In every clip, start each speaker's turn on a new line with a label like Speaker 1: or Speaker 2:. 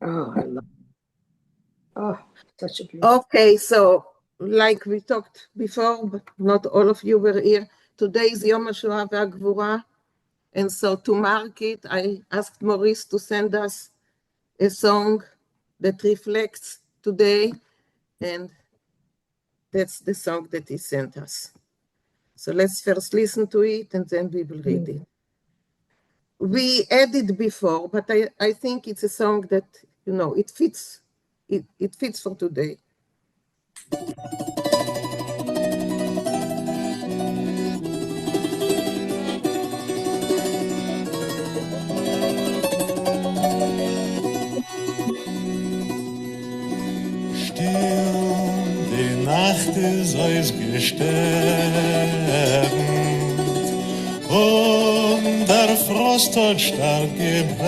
Speaker 1: Oh, I love. Oh, such a beautiful.
Speaker 2: Okay, so like we talked before, but not all of you were here. Today is Yom HaShoah והגבורה, and so to mark it, I asked Maurice to send us a song that reflects today, and that's the song that he sent us. So let's first listen to it, and then we will read it. We had it before, but I think it's a song that, it fits. It fits for today.
Speaker 3: Die Nacht ist ausgesterben und der Frost hat stark gebrannt.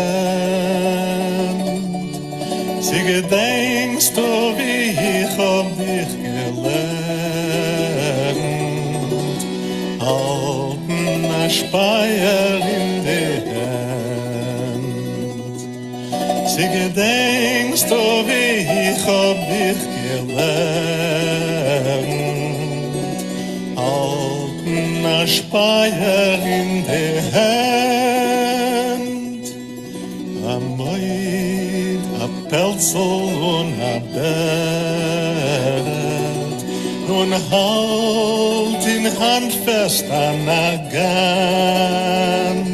Speaker 3: Sie gedenkst du, wie ich hab dich gelernt, halten a Speier in die Hand. Sie gedenkst du, wie ich hab dich gelernt, halten a Speier in die Hand. A Moid, a Pelzel und a Bett, nun halt in Hand fest an a Gant.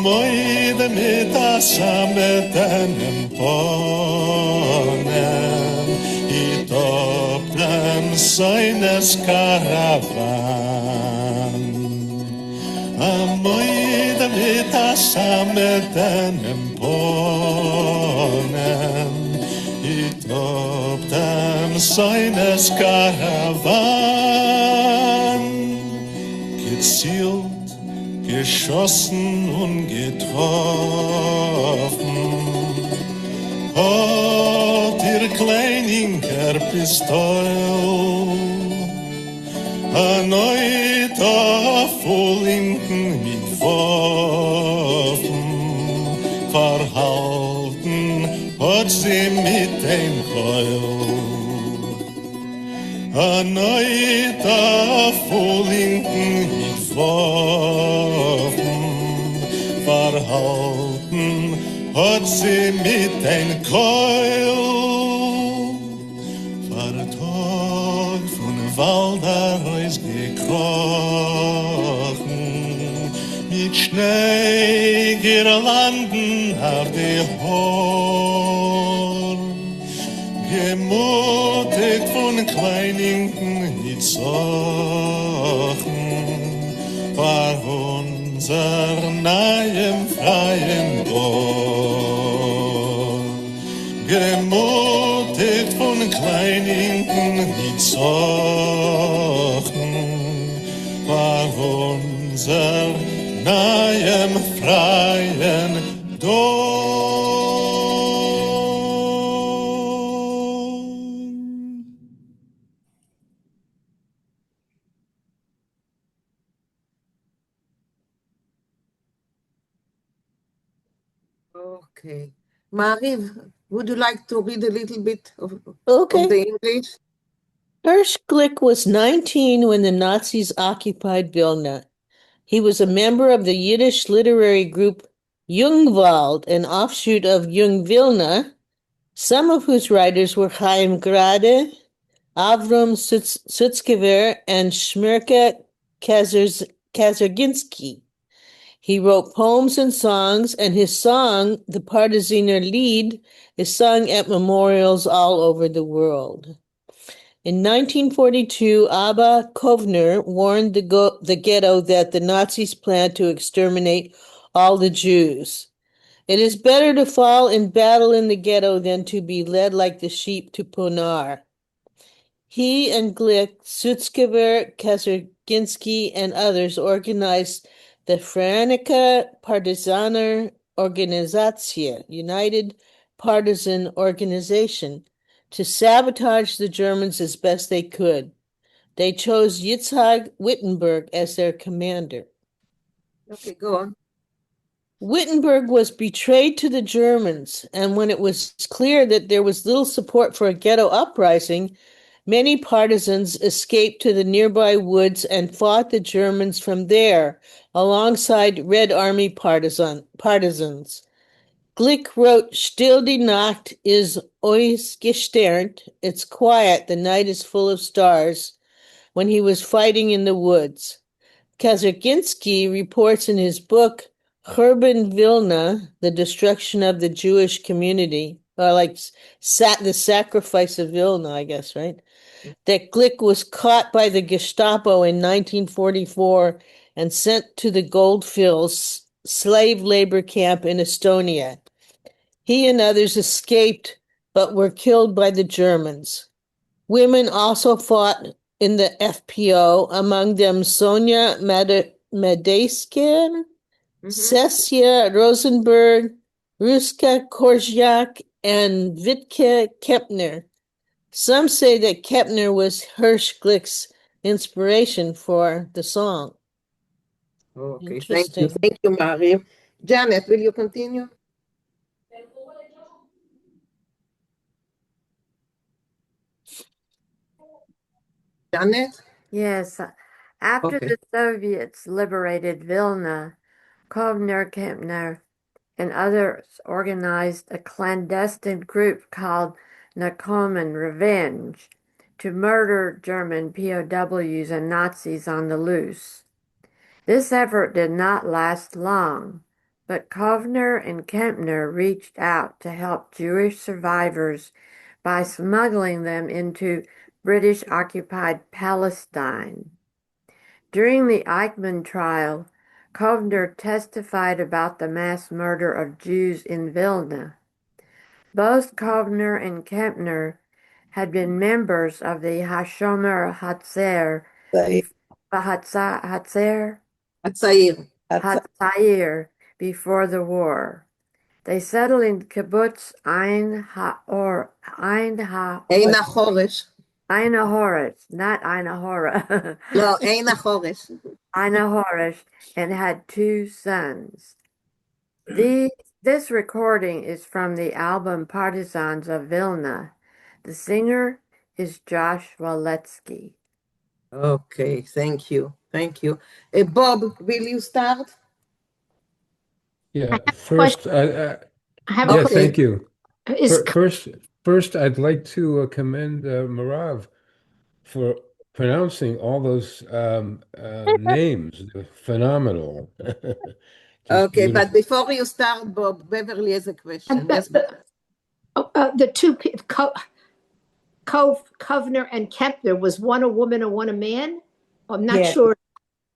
Speaker 3: Moide mit a sametenen Ponen, it op dem seines Karawan. Moide mit a sametenen Ponen, it op dem seines Karawan. Gezielt, geschossen und getroffen, hat ihr kleiniger Pistol erneut auf Linken mit Waffen verhalten, hat sie mit dem Keul. Erneut auf Linken mit Waffen verhalten, hat sie mit ein Keul. Vertag von Walderreis gekrochen, mit Schneegirlanden auf die Horn. Gemutigt von Kleininken mit Sachen, war unser neuem freien Dorf. Gemutigt von Kleininken mit Sachen, war unser neuem freien Dorf.
Speaker 2: Okay. Mariv, would you like to read a little bit of
Speaker 4: Okay.
Speaker 2: the English?
Speaker 4: Hirsch Glick was 19 when the Nazis occupied Vilna. He was a member of the Yiddish literary group Jungwald, an offshoot of Jung Vilna, some of whose writers were Chaim Grade, Avram Sutzkever, and Shmerke Kazerginsky. He wrote poems and songs, and his song, the Partisiner Lied, is sung at memorials all over the world. In 1942, Abba Kovner warned the ghetto that the Nazis planned to exterminate all the Jews. It is better to fall in battle in the ghetto than to be led like the sheep to Ponar. He and Glick, Sutzkever, Kazerginsky, and others organized the Vereinigung Partisaner Organisatie, United Partisan Organization, to sabotage the Germans as best they could. They chose Yitzhak Wittenberg as their commander.
Speaker 2: Okay, go on.
Speaker 4: Wittenberg was betrayed to the Germans, and when it was clear that there was little support for a ghetto uprising, many partisans escaped to the nearby woods and fought the Germans from there, alongside Red Army partisans. Glick wrote, Still die Nacht ist ausgesternt, it's quiet, the night is full of stars, when he was fighting in the woods. Kaczerginski reports in his book, Churban Vilna, The Destruction of the Jewish Community, or like the sacrifice of Vilna, I guess, right? That Glick was caught by the Gestapo in 1944 and sent to the Goldfields slave labor camp in Estonia. He and others escaped but were killed by the Germans. Women also fought in the FPO, among them Sonia Medesker, Cecia Rosenberg, Ruska Korziak, and Wittke Kepner. Some say that Kepner was Hirsch Glick's inspiration for the song.
Speaker 2: Okay, thank you.
Speaker 4: Interesting.
Speaker 2: Thank you, Mary. Janet, will you continue? Janet?
Speaker 5: Yes, after
Speaker 2: Okay.
Speaker 5: the Soviets liberated Vilna, Kovner, Kempner, and others organized a clandestine group called Nakomen Revenge to murder German POWs and Nazis on the loose. This effort did not last long, but Kovner and Kempner reached out to help Jewish survivors by smuggling them into British-occupied Palestine. During the Eichmann trial, Kovner testified about the mass murder of Jews in Vilna. Both Kovner and Kempner had been members of the Hashomer Hatzair
Speaker 2: Hatzair.
Speaker 5: before the war. They settled in kibbutz Ein Horesh, not Ein Hora.
Speaker 2: No, Ein HaChoresh.
Speaker 5: Ein Horesh, and had 2 sons. This recording is from the album Partisans of Vilna. The singer is Josh Waletsky.
Speaker 2: Okay, thank you. Thank you. Bob, will you start?
Speaker 6: Yeah, first,
Speaker 1: I have
Speaker 6: yeah,
Speaker 1: a
Speaker 2: Okay.
Speaker 6: thank you.
Speaker 1: is
Speaker 6: First, I'd like to commend Marav for pronouncing all those names. They're phenomenal. Just
Speaker 2: Okay, but
Speaker 6: beautiful.
Speaker 2: before you start, Bob, Beverly has a question. Yes,
Speaker 1: the two Kovner and Kempner, was one a woman and one a man? I'm not
Speaker 4: Yeah.
Speaker 1: sure.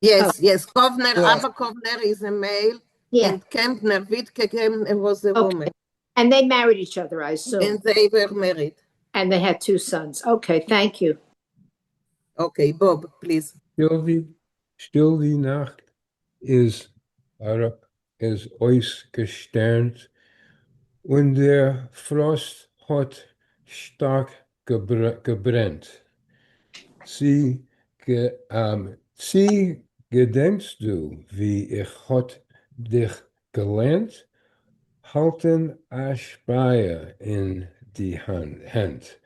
Speaker 2: yes. Kovner,
Speaker 4: Yeah.
Speaker 2: Abba Kovner is a male,
Speaker 1: Yeah,
Speaker 2: and Kempner, Wittke Kempner was a
Speaker 1: Okay.
Speaker 2: woman,
Speaker 1: and they married each other, I assume,
Speaker 2: and they were married.
Speaker 1: and they had 2 sons. Okay, thank you.
Speaker 2: Okay, Bob, please.
Speaker 6: Still die Nacht ist ausgesternt und der Frost hat stark gebrennt. Sie gedenkst du, wie ich hat dich gelernt? Halten a Speyer in die Hand.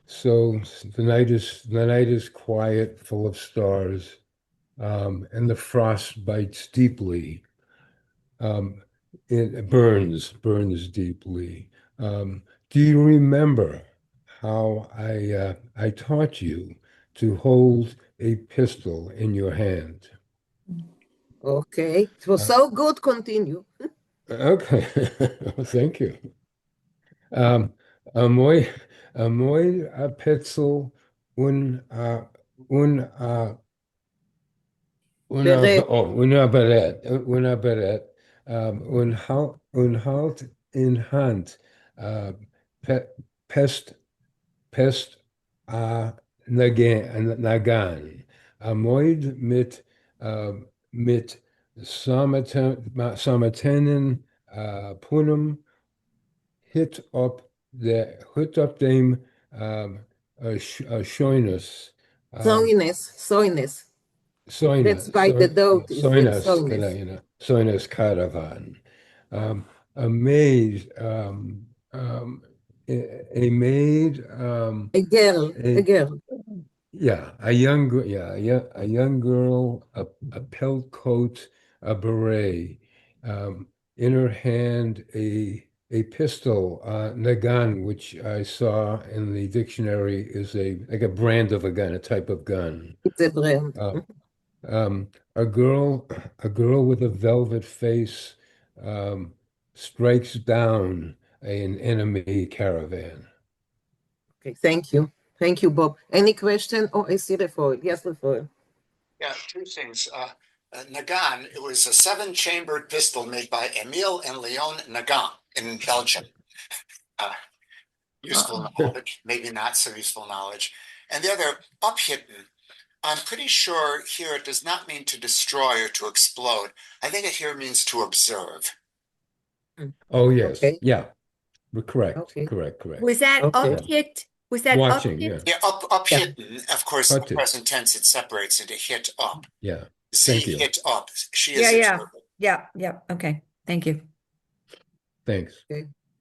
Speaker 6: So the night is quiet, full of stars, and the frost bites deeply. It burns deeply. Do you remember how I taught you to hold a pistol in your hand?
Speaker 2: Okay, it was so good. Continue.
Speaker 6: Okay, thank you. Amoy a Petzel una beret halt in Hand pest a Nagan Amoid mit Samatenen Punum hit up dem Scheunes.
Speaker 2: Soiness. That's by the dot.
Speaker 6: Soinus,
Speaker 2: Soiness.
Speaker 6: seines Caravan. A maid, a maid,
Speaker 2: A girl, a
Speaker 6: a
Speaker 2: girl.
Speaker 6: yeah, a young, a young girl, a pelt coat, a beret, in her hand a pistol, nagan, which I saw in the dictionary is like a brand of a gun, a type of gun.
Speaker 2: It's a brand.
Speaker 6: Uh, a girl with a velvet face, strikes down an enemy caravan.
Speaker 2: Okay, thank you. Thank you, Bob. Any question? Oh, I see Refoil. Yes, Refoil.
Speaker 7: Yeah, two things. Nagant, it was a seven-chambered pistol made by Emile and Leon Nagant in Belgium. Useful knowledge, maybe not so useful knowledge. And the other, Abhitten, I'm pretty sure here it does not mean to destroy or to explode. I think it here means to observe.
Speaker 6: Oh, yes.
Speaker 2: Okay.
Speaker 6: Yeah. Correct.
Speaker 2: Okay.
Speaker 6: Correct.
Speaker 5: Was that
Speaker 2: Okay.
Speaker 5: up-hit? Was that
Speaker 6: Watching,
Speaker 5: up-hit?
Speaker 6: yeah.
Speaker 7: Yeah, Abhitten, of course, in
Speaker 6: Hutted.
Speaker 7: present tense, it separates into hit up.
Speaker 6: Yeah.
Speaker 7: Z
Speaker 6: Thank you.
Speaker 7: hit up. She
Speaker 5: Yeah,
Speaker 7: is
Speaker 5: yeah.
Speaker 7: observant.
Speaker 5: Yeah. Okay. Thank you.
Speaker 6: Thanks.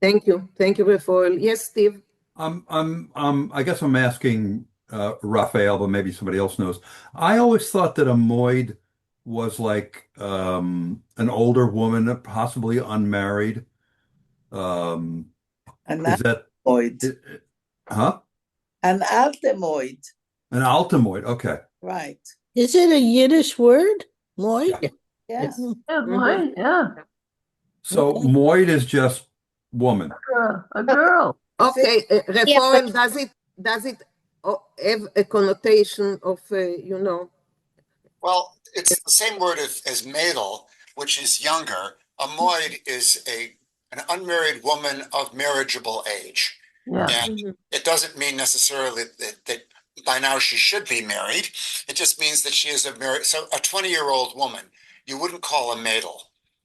Speaker 2: Thank you. Thank you, Refoil. Yes, Steve.
Speaker 8: I guess I'm asking Raphael, but maybe somebody else knows. I always thought that a moid was like an older woman, possibly unmarried.
Speaker 9: An
Speaker 8: Is that
Speaker 9: altemoid.
Speaker 8: huh?
Speaker 9: An altemoid.
Speaker 8: An altemoid? Okay.
Speaker 9: Right.
Speaker 4: Is it a Yiddish word? Moy?
Speaker 8: Yeah.
Speaker 9: Yeah.
Speaker 2: Yes.
Speaker 10: Yeah, boy, yeah,
Speaker 8: So
Speaker 4: Okay.
Speaker 8: moid is just woman.
Speaker 10: a girl.
Speaker 2: Okay,
Speaker 5: Yeah,
Speaker 2: Refoil, does it have a connotation of,
Speaker 7: Well, it's the same word as Mädel, which is younger. A moid is an unmarried woman of marriageable age.
Speaker 10: Yeah,
Speaker 7: And it doesn't mean necessarily that by now she should be married. It just means that she is a married, so a 20-year-old woman, you wouldn't call a Mädel.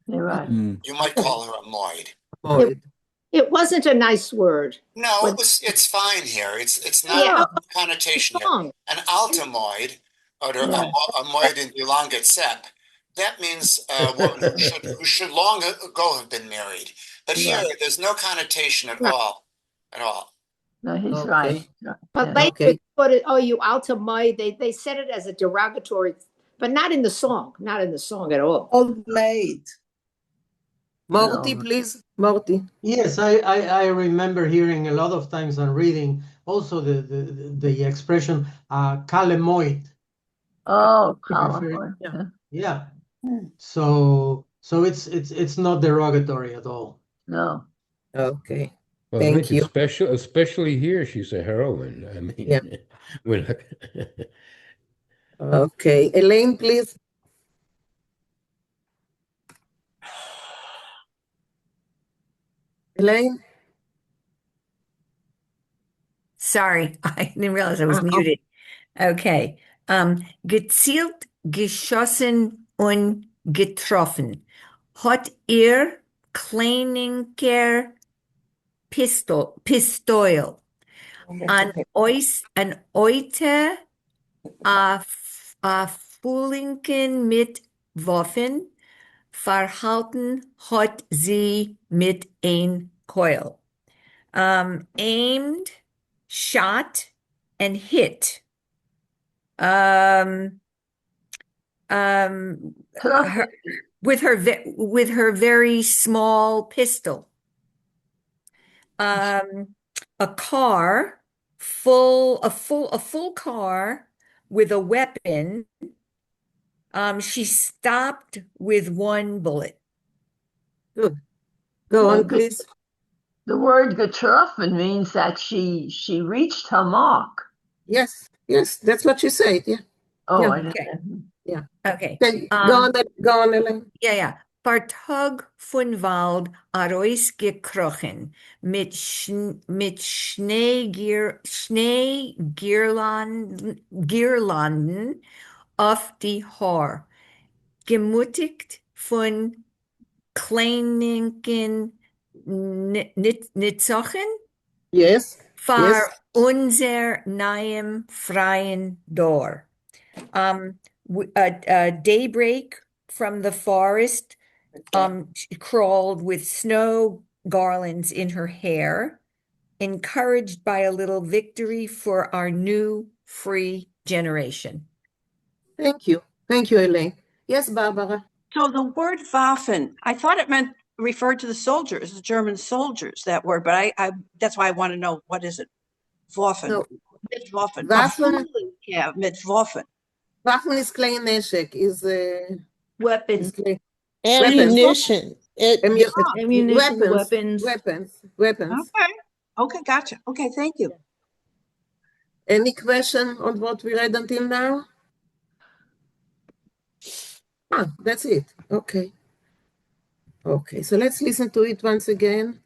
Speaker 10: you're right.
Speaker 7: You might call her a moid.
Speaker 2: moid.
Speaker 1: It wasn't a nice word.
Speaker 7: No,
Speaker 1: But-
Speaker 7: it's fine here. It's not
Speaker 1: Yeah.
Speaker 7: a connotation here.
Speaker 1: Wrong.
Speaker 7: An altamoid, or a moid in elongate sep, that means a woman who should long ago have been married. But here, there's no connotation at all. At all.
Speaker 10: No, he's
Speaker 2: Okay.
Speaker 10: right.
Speaker 1: But
Speaker 10: Yeah.
Speaker 1: later,
Speaker 2: Okay.
Speaker 1: they put it, oh, you altemoid. They said it as a derogatory, but not in the song. Not in the song at all.
Speaker 9: Old maid.
Speaker 2: Morty, please. Morty.
Speaker 11: Yes, I remember hearing a lot of times and reading also the expression calemoid.
Speaker 10: Oh,
Speaker 11: Refer-
Speaker 10: California.
Speaker 11: Yeah. So it's not derogatory at all.
Speaker 10: No.
Speaker 2: Okay.
Speaker 6: Well,
Speaker 2: Thank
Speaker 6: thank you.
Speaker 2: you.
Speaker 6: Especially here, she's a heroine. I mean,
Speaker 2: Yeah.
Speaker 6: we're not-
Speaker 2: Okay. Elaine, please. Elaine?
Speaker 5: Sorry, I didn't realize I was
Speaker 2: Oh.
Speaker 5: muted. Okay. Gezielt, geschossen und getroffen. Hat kleiniger Pistol. An Eute a Fulinken mit Waffen. Verhalten hat sie mit ein Keul. Aimed, shot, and hit. Her, with her very small pistol. A full car with a weapon. She stopped with one bullet.
Speaker 2: Good. Go
Speaker 10: Well,
Speaker 2: on,
Speaker 10: good.
Speaker 2: please.
Speaker 10: The word getroffen means that she reached her mark.
Speaker 2: Yes, that's what you said. Yeah.
Speaker 10: Oh,
Speaker 2: Yeah.
Speaker 10: I didn't.
Speaker 5: Okay.
Speaker 2: Okay. Go on, Elaine.
Speaker 5: Ja. Partag von Wald herausgekrochen mit Schneegirlanden auf die Haar, gemutigt von kleinen Nitzochen
Speaker 2: Yes.
Speaker 5: für unser neuem freien Door. Daybreak from the forest
Speaker 12: She crawled with snow garlands in her hair, encouraged by a little victory for our new free generation.
Speaker 2: Thank you. Thank you, Elaine. Yes, Barbara.
Speaker 13: So the word Waffen, I thought it meant referred to the soldiers, the German soldiers, that word, but I that's why I want to know, what is it? Waffen.
Speaker 2: No.
Speaker 13: Mit Waffen.
Speaker 2: Waffen.
Speaker 13: Yeah, mit Waffen.
Speaker 2: Waffen is כלי נשק, is
Speaker 10: Weapons.
Speaker 2: כלי-
Speaker 4: Ammunition.
Speaker 10: Ammunition, weapons.
Speaker 2: Weapons.
Speaker 13: Okay, gotcha. Okay, thank you.
Speaker 2: Any question on what we read until now? That's it. Okay. Okay, so let's listen to it once again.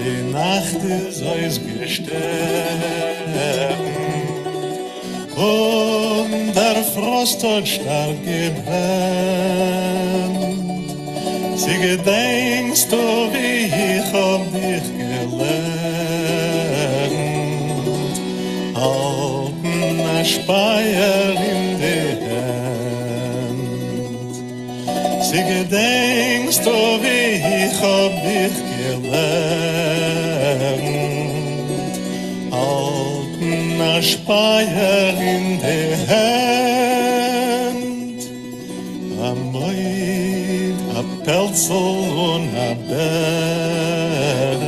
Speaker 3: Die Nacht ist ausgesterben und der Frost hat stark gebrannt. Sie gedenkst du, wie ich hab dich gelernt, halten ein Speier in die Hand. Sie gedenkst du, wie ich hab dich gelernt, halten ein Speier in die Hand. Am Moid, a Pelzel und a Bett,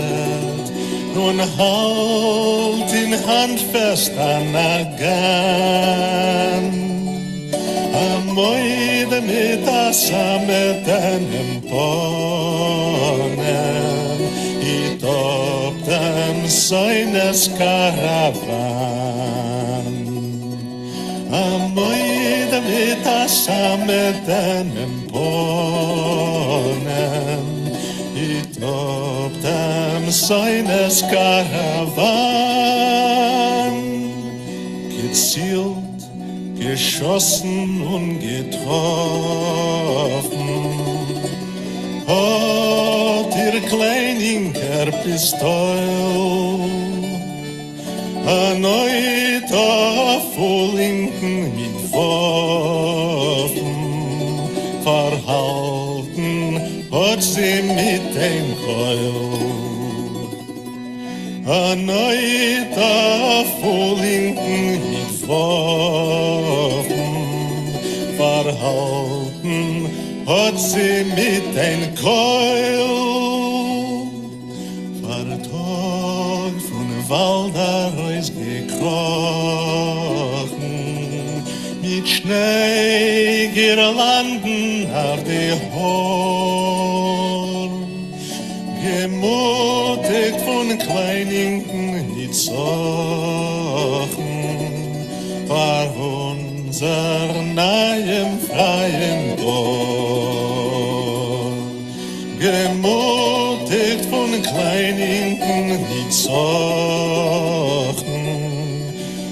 Speaker 3: nun halt in Hand fest an a Gan. Moide mit mit deinem Ponen, it ob dem seines Karawan. Moide mit deinem Ponen, it ob dem seines Karawan. Gezielt, geschossen und getroffen, hat ihr kleiniger Pistol erneut auf Linken mit Waffen verhalten, hat sie mit dem Keul. Erneut auf Linken mit Waffen verhalten, hat sie mit ein Keul. Vertag von Walderreis gekrochen, mit Schneegirlanden auf die Horn, gemutigt von Kleiningen nicht Sachen, war unser neuem freien Dorf. Gemutigt von Kleiningen nicht Sachen,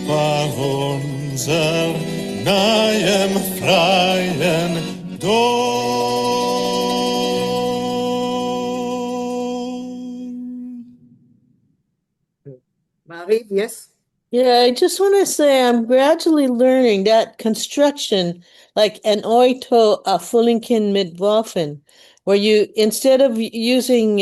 Speaker 3: war unser neuem freien
Speaker 2: Marie, yes?
Speaker 4: Yeah, I just want to say I'm gradually learning that construction, like an Auto Fullinken mit Waffen, where you, instead of using,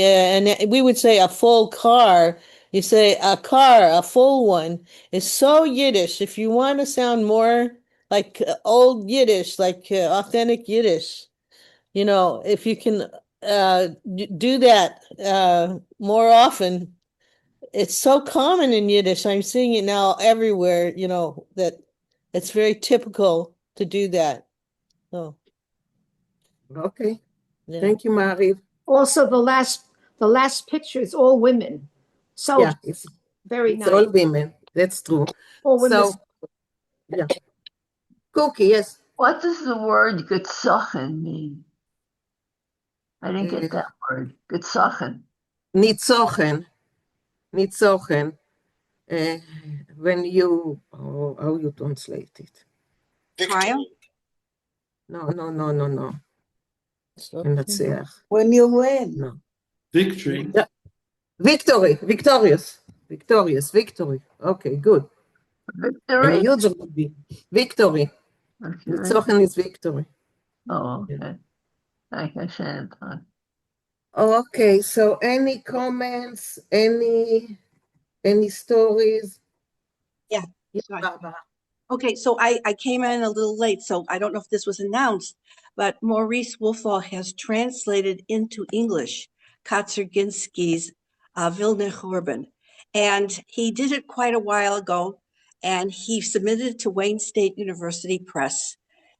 Speaker 4: we would say a full car, you say a car, a full one, is so Yiddish. If you want to sound more like old Yiddish, like authentic Yiddish, you know, if you can do that more often. It's so common in Yiddish. I'm seeing it now everywhere, you know, that it's very typical to do that. So,
Speaker 2: Okay.
Speaker 4: yeah.
Speaker 2: Thank you, Marie.
Speaker 1: Also, the last picture is all women. So
Speaker 2: Yeah, it's
Speaker 1: very
Speaker 2: it's
Speaker 1: nice.
Speaker 2: all women. That's true.
Speaker 1: All women.
Speaker 2: So, yeah. Cookie, yes.
Speaker 10: What does the word Getzochen mean? I didn't get that word. Getzochen.
Speaker 2: Nitzochen. Nitzochen. When you, how you translate it?
Speaker 7: Victory.
Speaker 2: No.
Speaker 4: So,
Speaker 2: מנצח.
Speaker 9: When you win.
Speaker 2: No.
Speaker 3: Victory.
Speaker 2: Yeah. Victorious. Okay, good. And
Speaker 10: Victory?
Speaker 2: huge would be victory.
Speaker 10: Victory.
Speaker 2: ניצוחן is victory.
Speaker 10: Oh, okay. Thank you, Shannon.
Speaker 2: Okay, so any comments, any stories?
Speaker 13: Yeah.
Speaker 2: Yes,
Speaker 13: Sorry.
Speaker 2: Barbara.
Speaker 13: Okay, so I came in a little late, so I don't know if this was announced, but Maurice Wolfall has translated into English Kaczerginski's Vilna Churban. And he did it quite a while ago, and he submitted it to Wayne State University Press.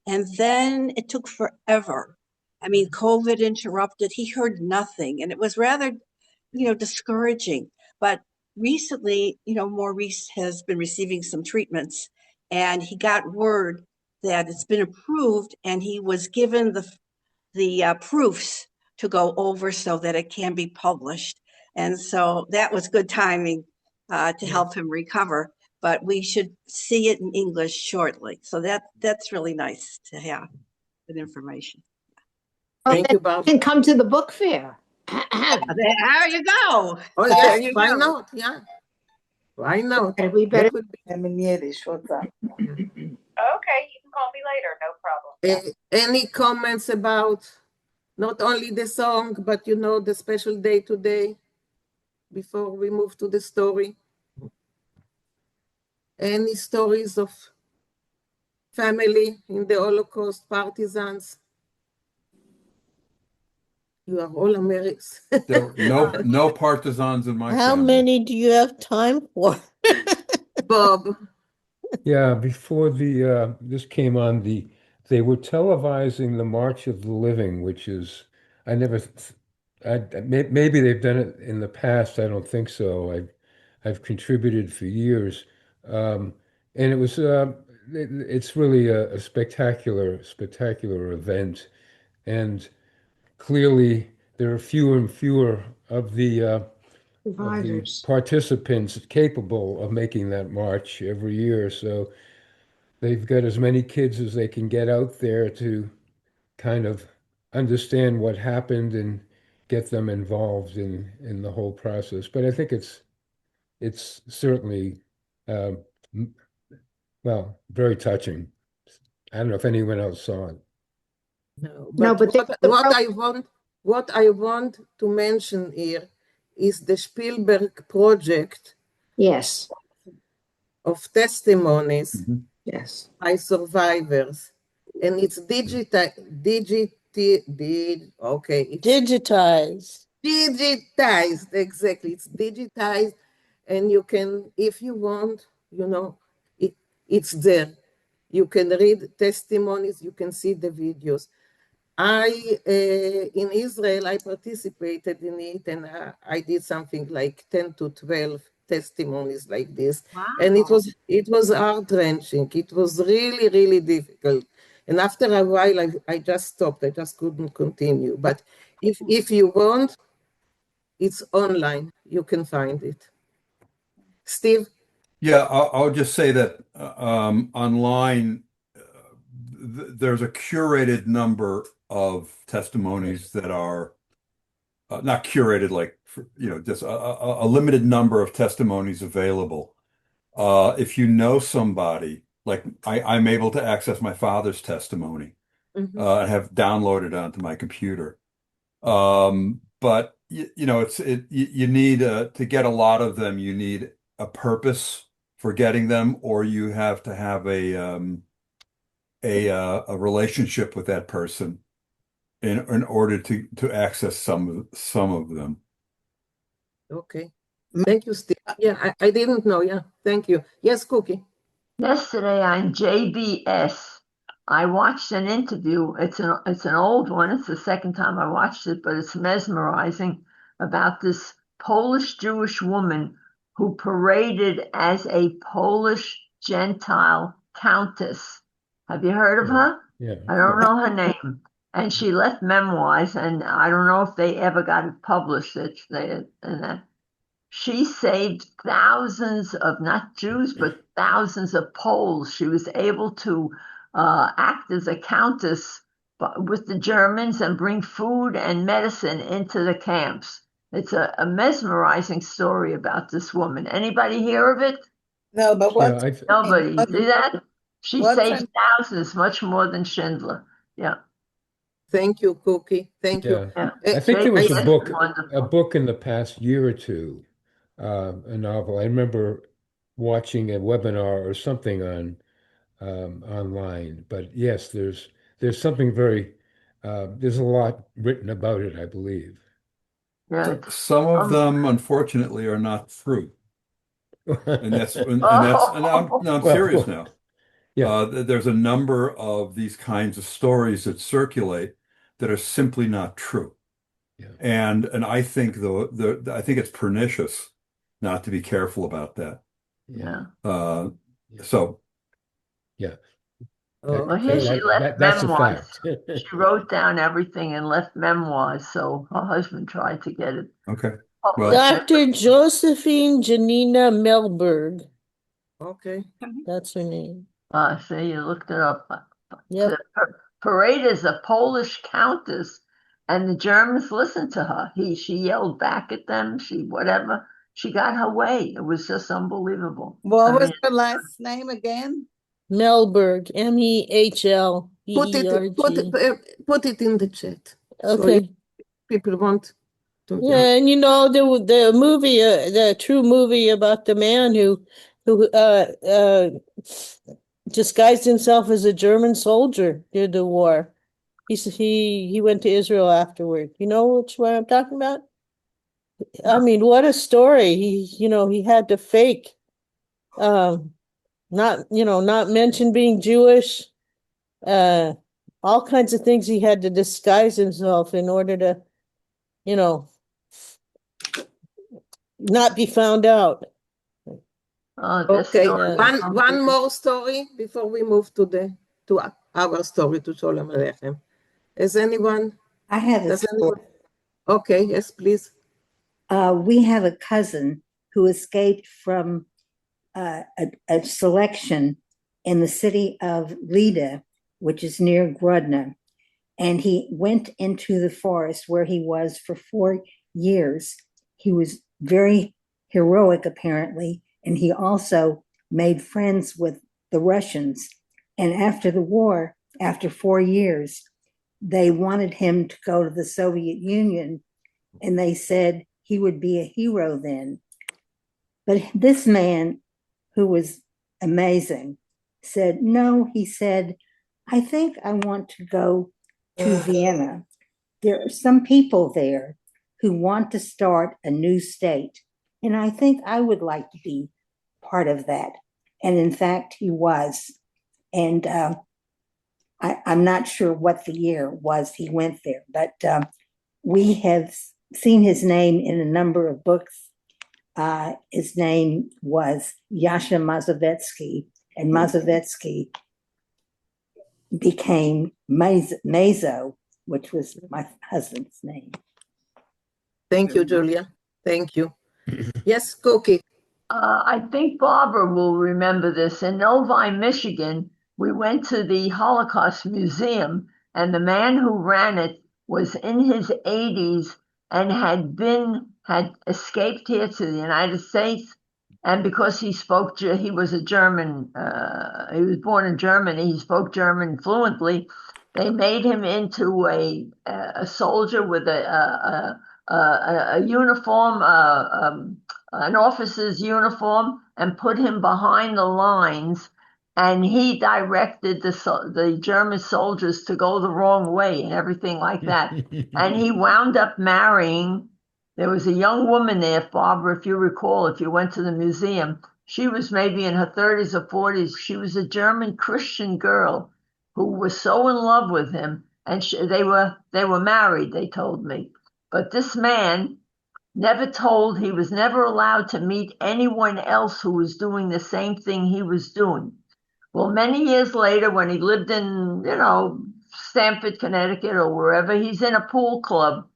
Speaker 13: And then it took forever. I mean, COVID interrupted. He heard nothing, and it was rather, discouraging. But recently, Maurice has been receiving some treatments, and he got word that it's been approved, and he was given the proofs to go over so that it can be published. And so that was good timing to help him recover. But we should see it in English shortly. So that's really nice to have that information.
Speaker 2: Thank you, Barbara.
Speaker 1: Can come to the book fair.
Speaker 13: There you go.
Speaker 2: Oh,
Speaker 13: There
Speaker 2: yes,
Speaker 13: you
Speaker 2: why
Speaker 13: go.
Speaker 2: not? Yeah. Why not?
Speaker 1: We better.
Speaker 2: That would be-
Speaker 9: I'm in Yiddish. What's up?
Speaker 14: Okay, you can call me later, no problem.
Speaker 2: Any comments about not only the song, but the special day today before we move to the story? Any stories of family in the Holocaust, partisans? You are all Americans.
Speaker 8: There were no partisans in my
Speaker 4: how
Speaker 8: family.
Speaker 4: many do you have time for?
Speaker 2: Bob.
Speaker 6: Yeah, before this came on, they were televising the March of the Living, which is maybe they've done it in the past. I don't think so. I've contributed for years, and it was it's really a spectacular event, and clearly there are fewer and fewer of the participants capable of making that march every year. So they've got as many kids as they can get out there to kind of understand what happened and get them involved in the whole process. But I think it's certainly very touching. I don't know if anyone else saw it.
Speaker 2: No, but what I want to mention here is the Spielberg project.
Speaker 1: Yes.
Speaker 2: Of testimonies.
Speaker 1: Yes.
Speaker 2: By survivors, and it's digitized. Digitized, exactly. It's digitized, and you can, if you want, it's there. You can read testimonies. You can see the videos. In Israel, I participated in it, and I did something like 10 to 12 testimonies like this.
Speaker 13: Wow.
Speaker 2: And it was heart-wrenching. It was really, really difficult. And after a while, I just stopped. I just couldn't continue. But if you want, it's online. You can find it. Steve?
Speaker 8: Yeah, I'll just say that online, there's a curated number of testimonies that are not curated, just a limited number of testimonies available. If you know somebody, like I'm able to access my father's testimony and have downloaded onto my computer. But you need to get a lot of them. You need a purpose for getting them, or you have to have a relationship with that person in order to access some of them.
Speaker 2: Okay. Thank you, Steve. Yeah, I didn't know. Yeah, thank you. Yes, Cookie.
Speaker 10: Yesterday on JBS, I watched an interview. It's an old one. It's the second time I watched it, but it's mesmerizing, about this Polish Jewish woman who paraded as a Polish Gentile countess. Have you heard of her?
Speaker 6: Yeah.
Speaker 10: I don't know her name. And she left memoirs, and I don't know if they ever got it published. She saved thousands of, not Jews, but thousands of Poles. She was able to act as a countess with the Germans and bring food and medicine into the camps. It's a mesmerizing story about this woman. Anybody hear of it?
Speaker 9: No, but
Speaker 6: Yeah,
Speaker 9: what's
Speaker 10: Nobody.
Speaker 9: what,
Speaker 10: See that? She
Speaker 9: what's
Speaker 10: saved
Speaker 9: her,
Speaker 10: thousands, much more than Schindler. Yeah.
Speaker 2: Thank you, Cookie. Thank you.
Speaker 6: yeah.
Speaker 10: Yeah.
Speaker 6: I think there was a
Speaker 10: JBS is
Speaker 6: book
Speaker 10: wonderful.
Speaker 6: in the past year or two, a novel. I remember watching a webinar or something on online. But yes, there's something very there's a lot written about it, I believe.
Speaker 10: Yeah.
Speaker 8: Some of them, unfortunately, are not true. And I'm serious now.
Speaker 6: Yeah.
Speaker 8: There's a number of these kinds of stories that circulate that are simply not true.
Speaker 6: Yeah.
Speaker 8: And I think I think it's pernicious not to be careful about that.
Speaker 10: Yeah.
Speaker 8: So
Speaker 6: yeah.
Speaker 10: Well, here she left
Speaker 6: that's a
Speaker 10: memoirs.
Speaker 6: fact.
Speaker 10: She wrote down everything and left memoirs. So her husband tried to get it.
Speaker 8: Okay.
Speaker 10: Well,
Speaker 4: Dr. Josephine Janina Melberg.
Speaker 2: Okay.
Speaker 4: That's her name.
Speaker 10: See, you looked it up.
Speaker 4: Yep.
Speaker 10: Parade is a Polish countess, and the Germans listened to her. She yelled back at them. Whatever. She got her way. It was just unbelievable.
Speaker 9: what was her last name again?
Speaker 4: Melberg, Mehlberg.
Speaker 2: Put it in the chat.
Speaker 4: Okay.
Speaker 2: So people want to.
Speaker 4: Yeah, and the movie, the true movie about the man who disguised himself as a German soldier during the war. He went to Israel afterward. You know which one I'm talking about? I mean, what a story. He had to fake, not mention being Jewish, all kinds of things he had to disguise himself in order to, not be found out.
Speaker 2: Okay, one more story before we move to our story, to Sholem Aleichem. Is anyone?
Speaker 15: I have a story.
Speaker 2: Okay, yes, please.
Speaker 15: We have a cousin who escaped from a selection in the city of Lida, which is near Grodno. And he went into the forest where he was for 4 years. He was very heroic, apparently, and he also made friends with the Russians. And after the war, after 4 years, they wanted him to go to the Soviet Union, and they said he would be a hero then. But this man, who was amazing, said, no, he said, I think I want to go to Vienna. There are some people there who want to start a new state, and I think I would like to be part of that. And in fact, he was. And I'm not sure what the year was he went there, but we have seen his name in a number of books. His name was Yasha Mazovetzky, and Mazovetzky became Mazo, which was my husband's name.
Speaker 2: Thank you, Julia. Thank you. Yes, Cookie.
Speaker 10: I think Barbara will remember this. In Novi, Michigan, we went to the Holocaust Museum, and the man who ran it was in his 80s and had escaped here to the United States. And because he was a German, he was born in Germany, he spoke German fluently, they made him into a soldier with a uniform, an officer's uniform, and put him behind the lines. And he directed the German soldiers to go the wrong way and everything like that. And he wound up marrying. There was a young woman there, Barbara, if you recall, if you went to the museum. She was maybe in her 30s or 40s. She was a German Christian girl who was so in love with him, and they were married, they told me. But this man he was never allowed to meet anyone else who was doing the same thing he was doing. Well, many years later, when he lived in, Stamford, Connecticut, or wherever, he's in a pool club,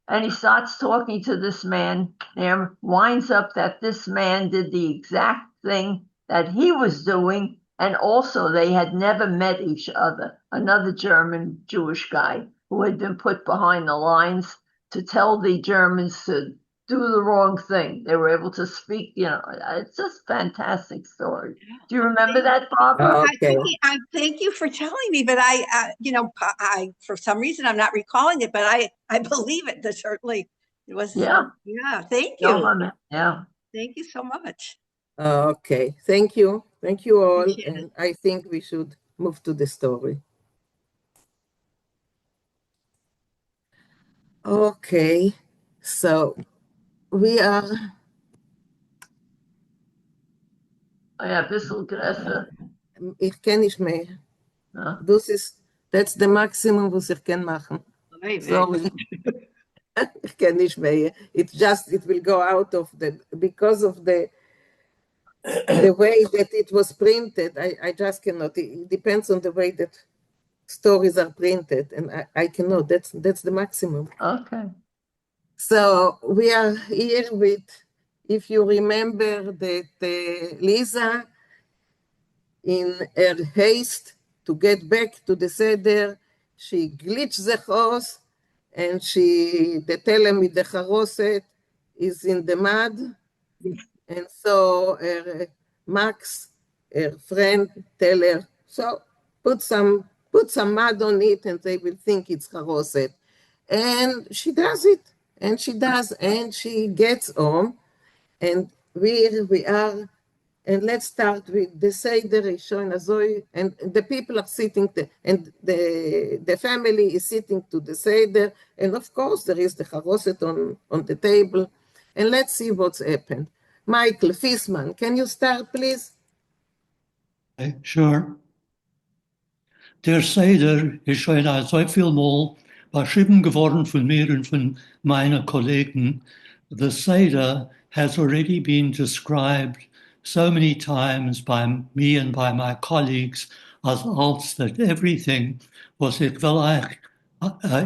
Speaker 10: and he starts talking to this man, and winds up that this man did the exact thing that he was doing, And also, they had never met each other. Another German Jewish guy who had been put behind the lines to tell the Germans to do the wrong thing. They were able to speak, it's just a fantastic story. Do you remember that, Barbara?
Speaker 2: Okay.
Speaker 13: Thank you for telling me, but I for some reason I'm not recalling it, but I believe it. That certainly it was.
Speaker 10: Yeah.
Speaker 13: Thank
Speaker 10: No
Speaker 13: you.
Speaker 10: comment. Yeah.
Speaker 13: Thank you so much.
Speaker 2: Okay. Thank you all,
Speaker 13: Appreciate it.
Speaker 2: and I think we should move to the story. Okay, so we are.
Speaker 10: Ja, bissel größer.
Speaker 2: Ich kann nicht mehr.
Speaker 10: Ja.
Speaker 2: That's the maximum, was ich kann machen. Sorry. Ich kann nicht mehr. It will go out of because of the way that it was printed. I just cannot. It depends on the way that stories are printed, and I cannot. That's the maximum.
Speaker 10: Okay.
Speaker 2: So we are here with, if you remember that Lisa, in her haste to get back to the Seder, she glitched the horse, and the telem with the charoset is in the mud, and so Max, her friend, tell her, so put some mud on it, and they will think it's charoset. And she does it, and she gets home, and we are, and let's start with the Seder Rishon Azoi, and the people are sitting there, and the family is sitting to the Seder, and of course there is the charoset on the table, and let's see what's happened. Michael Fiesman, can you start, please?
Speaker 16: Sure. Der Seder ist schon so viel Mal beschrieben geworden von mir und von meinen Kollegen. The Seder has already been described so many times by me and by my colleagues as als that everything, was ich will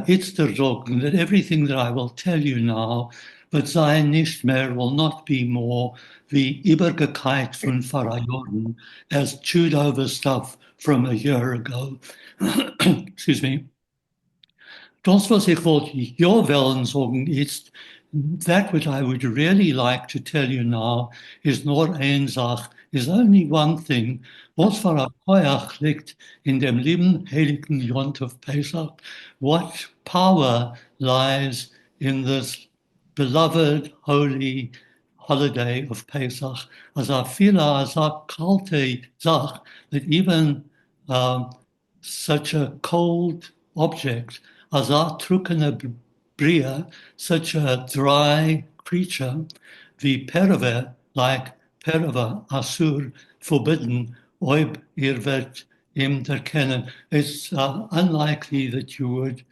Speaker 16: it's der sagen, that everything that I will tell you now wird sein nicht mehr, will not be more, wie Übergekeit von Pharaonen, as chewed over stuff from a year ago. Excuse me. Das, was ich wollte ja wollen sagen, ist, that which I would really like to tell you now is nur eine Sache, is only one thing, was für ein Koyach liegt in dem lieben heiligen Yontov Pesach, what power lies in this beloved holy holiday of Pesach, as I feel as a kalte Zach, that even such a cold object as a trukene bria, such a dry creature, the perver, like perver asur, forbidden, oib irvet im derkennen. It's unlikely that you would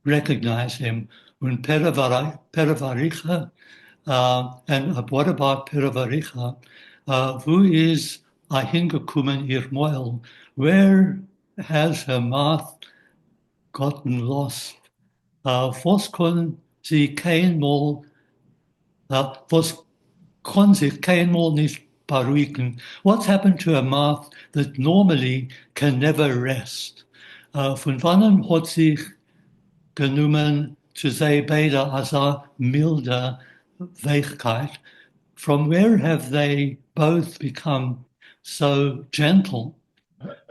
Speaker 16: recognize him. Und pervaricha, and what about pervaricha? Who is hingekommen ihr Moel? Where has her mouth gotten lost? Was kann sie keinmal nicht beruhigen? What's happened to her mouth that normally can never rest? Von wann hat sich genommen zu say beide as a milder Weichkeit? From where have they both become so gentle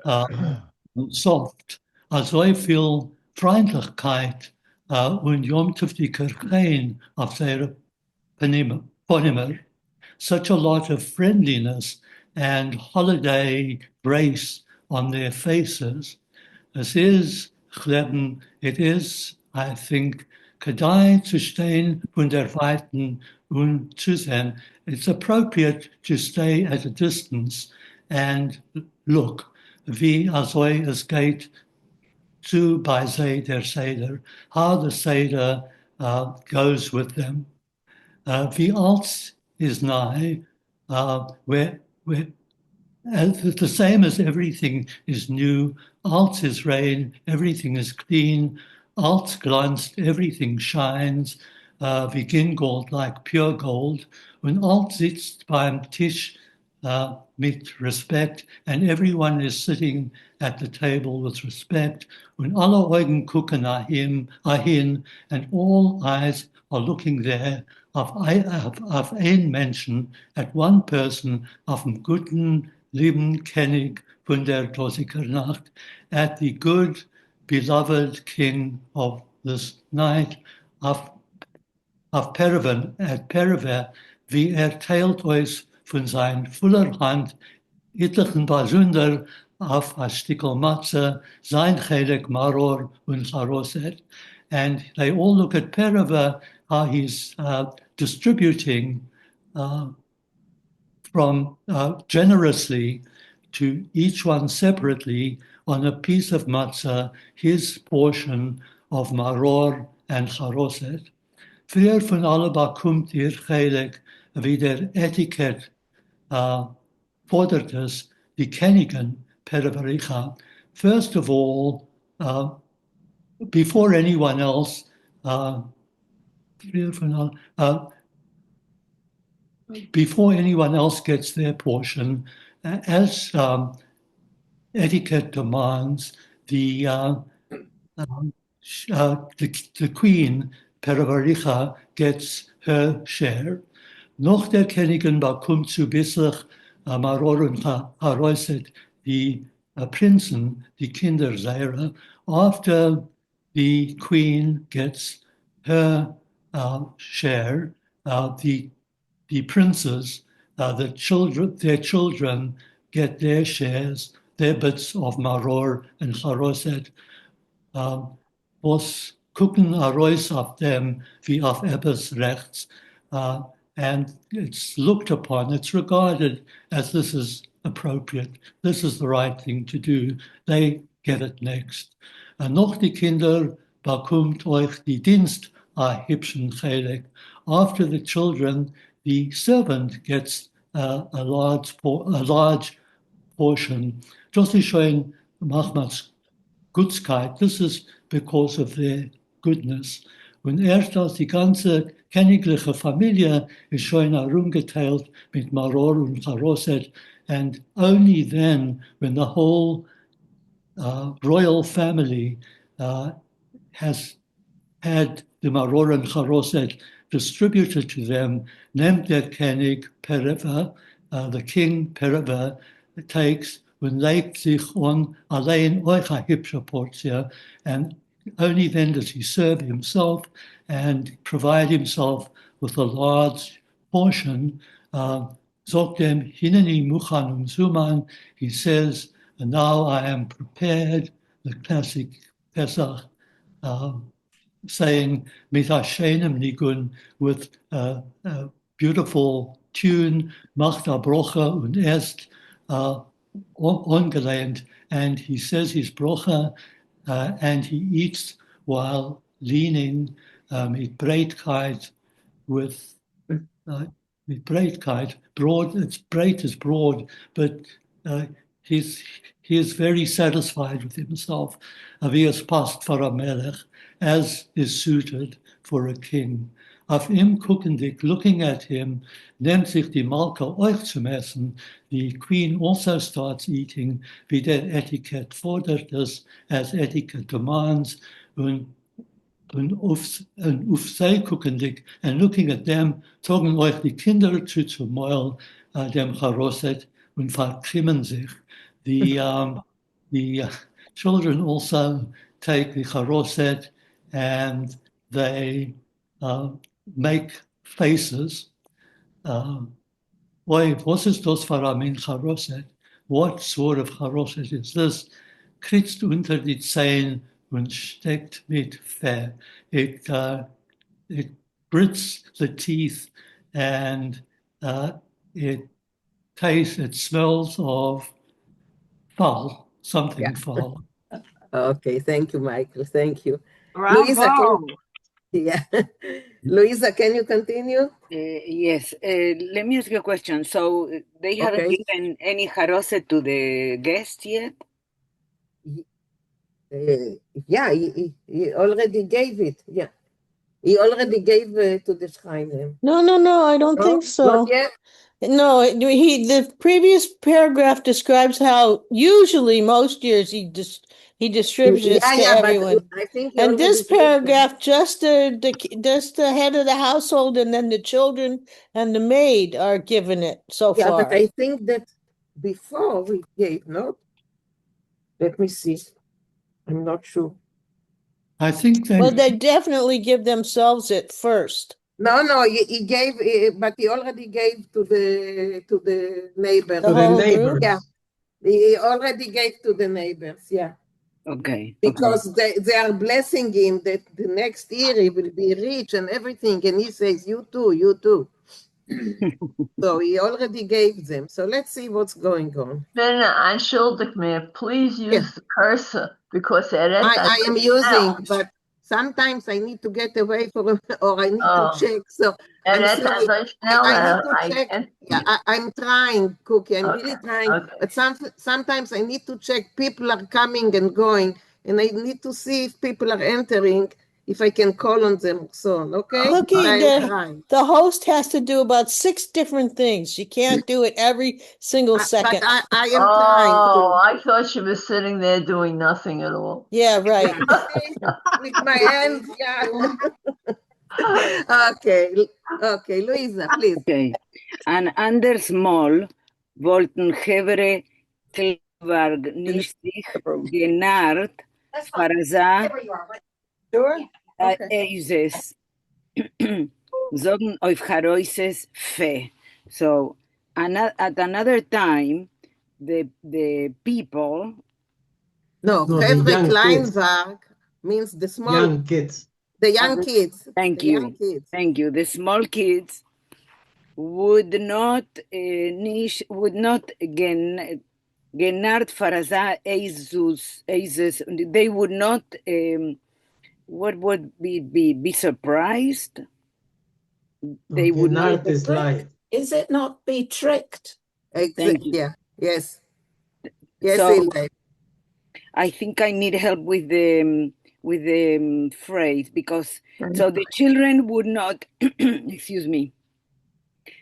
Speaker 16: and soft? Also I feel Freundlichkeit und Yom-Tov-Dikerein auf their Ponimer, such a lot of friendliness and holiday grace on their faces. It is, I think, kedai zu stehen und erweitern und zu sehen. It's appropriate to stay at a distance and look, wie azoi es geht zu bei der Seder, how the Seder goes with them. Wie alt is nigh, where the same as everything is new, alt is rain, everything is clean, alt glanzt, everything shines, wie Gingold, like pure gold, und alt sitzt beim Tisch mit Respect, and everyone is sitting at the table with respect. Und alle Augen gucken nach ihm, hin, and all eyes are looking there auf einen Menschen, at one person, auf den guten, lieben König von der Dosiker Nacht, at the good, beloved King of this night, auf Periven, at Periver, wie teilt euch von sein voller Hand, etlichen Basunder auf ein Stickel Matze, sein Chelek Maror und Charoset. And they all look at Periver, how he's distributing from generously to each one separately on a piece of matzah, his portion of Maror and Charoset. Früher von alle bekommt ihr Chelek, wie der Etikett fordert es, die Königin Perivericha. First of all, before anyone else, before anyone else gets their portion, as etiquette demands, the queen Perivericha gets her share. Noch der Königin bekommt zu bissig Maror und Charoset, die Prinzen, die Kinder seiner. After the queen gets her share, the princes, their children get their shares, their bits of Maror and Charoset. Was gucken heraus auf them wie auf etwas rechts. And it's looked upon, it's regarded as this is appropriate, this is the right thing to do. They get it next. Noch die Kinder bekommt euch die Dienst a hübschen Chelek. After the children, the servant gets a large portion. Das ist schon Mahmats Gutskeit. This is because of their goodness. Und erst als die ganze königliche Familie ist schon herumgeteilt mit Maror und Charoset, and only then, when the whole royal family has had the Maror and Charoset distributed to them, nimmt der König Periver, the king Periver, takes und legt sich on allein euch a hübsche Portion, and only then does he serve himself and provide himself with a large portion. Sagt dem Hineni Muchan Zuman, he says, and now I am prepared, the classic Pesach saying, mit Hashenim Nigun, with a beautiful tune, macht a brocha und erst ungelehnt, and he says his brocha, and he eats while leaning mit Breitkeit, with Breitkeit, broad, it's breit is broad, but he is very satisfied with himself, wie es passt for a melech, as is suited for a king. Auf ihm guckendig, looking at him, nimmt sich die Malka euch zum Essen. The queen also starts eating, wie der Etikett fordert es, as etiquette demands, und auf sie guckendig, and looking at them, zogen euch die Kinder zum Maul, dem Charoset, und verkrimmen sich. The children also take the Charoset, and they make faces. Was ist das für ein Charoset? What sort of Charoset is this? Kritzt unter die Zehen und steckt mit Fett. It grits the teeth, and it smells of foul, something foul.
Speaker 2: Okay, thank you, Michael. Thank you.
Speaker 9: Bravo.
Speaker 2: Luisa, can you continue?
Speaker 17: Yes. Let me ask you a question. So they haven't given any charoset to the guests yet?
Speaker 2: Yeah, he already gave it. Yeah. He already gave to the Schreiner.
Speaker 4: No, I don't
Speaker 2: No,
Speaker 4: think so.
Speaker 2: not yet.
Speaker 4: No, the previous paragraph describes how usually most years he distributes
Speaker 2: Yeah,
Speaker 4: to
Speaker 2: yeah, but
Speaker 4: everyone.
Speaker 2: I think he
Speaker 4: And
Speaker 2: already
Speaker 4: this
Speaker 2: gave them.
Speaker 4: paragraph, just the head of the household and then the children and the maid are given it so
Speaker 2: Yeah,
Speaker 4: far.
Speaker 2: but I think that before we gave, no? Let me see. I'm not sure.
Speaker 16: I think
Speaker 4: Well, they definitely give themselves it first.
Speaker 2: No, he gave, but he already gave to the neighbors.
Speaker 4: The whole group?
Speaker 2: Yeah, he already gave to the neighbors. Yeah,
Speaker 17: Okay.
Speaker 2: because they are blessing him that the next year he will be rich and everything, and he says, "You too, you too." So he already gave them. So let's see what's going on.
Speaker 10: Then entschuldig me, please use the cursor because
Speaker 2: I am using, but sometimes I need to get away from, or I need to check. So I'm sorry. I need to check. Yeah, I'm trying, Cookie. I'm really trying. But sometimes I need to check. People are coming and going, and I need to see if people are entering, if I can call on them soon. Okay?
Speaker 4: Cookie,
Speaker 2: I'm trying.
Speaker 4: the host has to do about 6 different things. She can't do it every single second.
Speaker 2: But I am
Speaker 10: trying
Speaker 2: to.
Speaker 10: Oh, I thought she was sitting there doing nothing at all.
Speaker 4: Yeah, right.
Speaker 2: With my hands, yeah. Okay, Luisa, please.
Speaker 17: Okay. And Anders Moll wollten Hevere Klvarg nicht sich genarrt, Farasa Eises, Sogen auf Haroises Fe. So, at another time, the people.
Speaker 2: No,
Speaker 11: No, the
Speaker 2: Hevre
Speaker 11: young kids.
Speaker 2: Kleinwag means the small.
Speaker 11: Young kids.
Speaker 2: The young kids.
Speaker 17: Thank
Speaker 2: the
Speaker 17: you.
Speaker 2: Young kids.
Speaker 17: Thank you. The small kids would not genart Farasa Eises. They would not. What would be surprised? They would not.
Speaker 1: Is it not be tricked?
Speaker 17: Thank you.
Speaker 2: Yeah. Yes. Yes,
Speaker 17: So,
Speaker 2: Hilde.
Speaker 17: I think I need help with the phrase because so the children would not. Excuse me.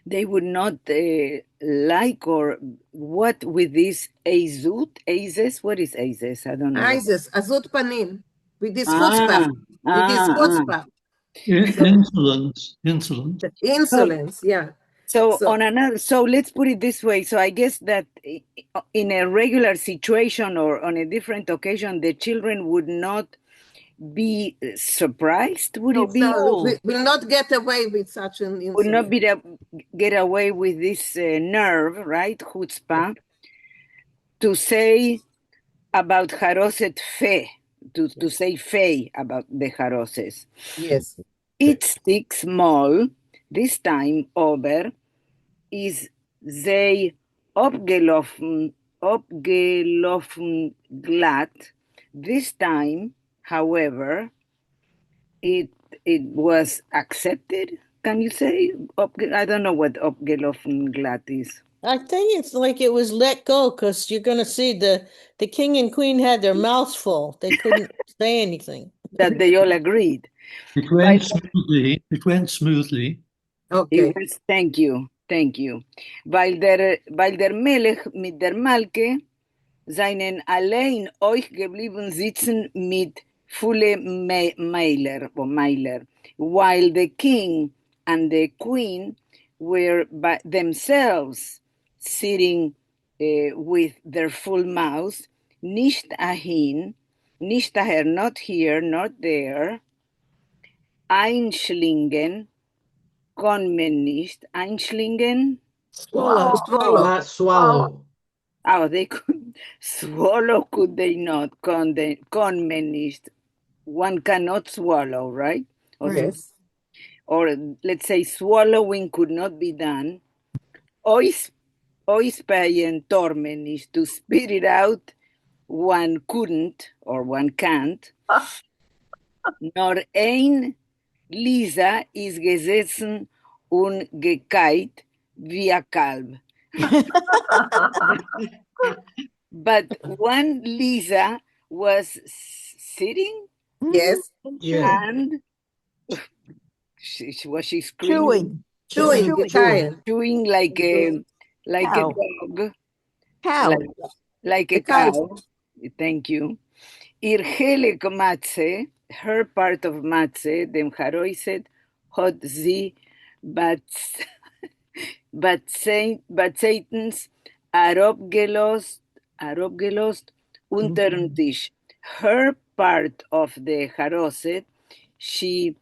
Speaker 17: They would not like or what with this Azes? What is Azes? I don't know.
Speaker 2: Isis, Azut Panim, with this chutzpah. With this chutzpah. Insolence, yeah.
Speaker 17: So let's put it this way. So I guess that in a regular situation or on a different occasion, the children would not be surprised. Would it be?
Speaker 2: Will not get away with such an insolence.
Speaker 17: Would not get away with this nerve, right? Chutzpah, to say about Haroset Fe, to say Fe about the Haroses.
Speaker 2: Yes.
Speaker 17: It sticks small, this time over, is they abgelaufen glatt. This time, however, it was accepted. Can you say? I don't know what abgelaufen glatt is.
Speaker 4: I think it's like it was let go because you're going to see the king and queen had their mouths full. They couldn't say anything.
Speaker 17: That they all agreed.
Speaker 16: It went smoothly. It went smoothly.
Speaker 2: Okay.
Speaker 17: Thank you. Weil der Melech mit der Malke seinen allein euch geblieben sitzen mit Fule Meiler, while the king and the queen were by themselves sitting with their full mouths, nicht ahin, nicht daher, not here, not there, einschlingen, konmen nicht, einschlingen?
Speaker 11: Swallow.
Speaker 17: Oh, they could swallow, could they not? Konmen nicht. One cannot swallow, right?
Speaker 2: Yes.
Speaker 17: Or let's say swallowing could not be done. Oispeien tormen nicht, to spit it out, one couldn't or one can't. Nor ein Lisa is gesessen und gekait wie a Kalb. But one Lisa was sitting.
Speaker 2: Yes.
Speaker 17: And Was she screaming?
Speaker 2: Chewing the tire.
Speaker 17: Chewing like a
Speaker 2: Cow.
Speaker 17: dog.
Speaker 2: Cow.
Speaker 17: Like a cow. Thank you. Ir Helek Matze, her part of Matze, dem Haroiset, hot sie, but Satan's Arobgelost unter den Tisch. Her part of the Haroset, she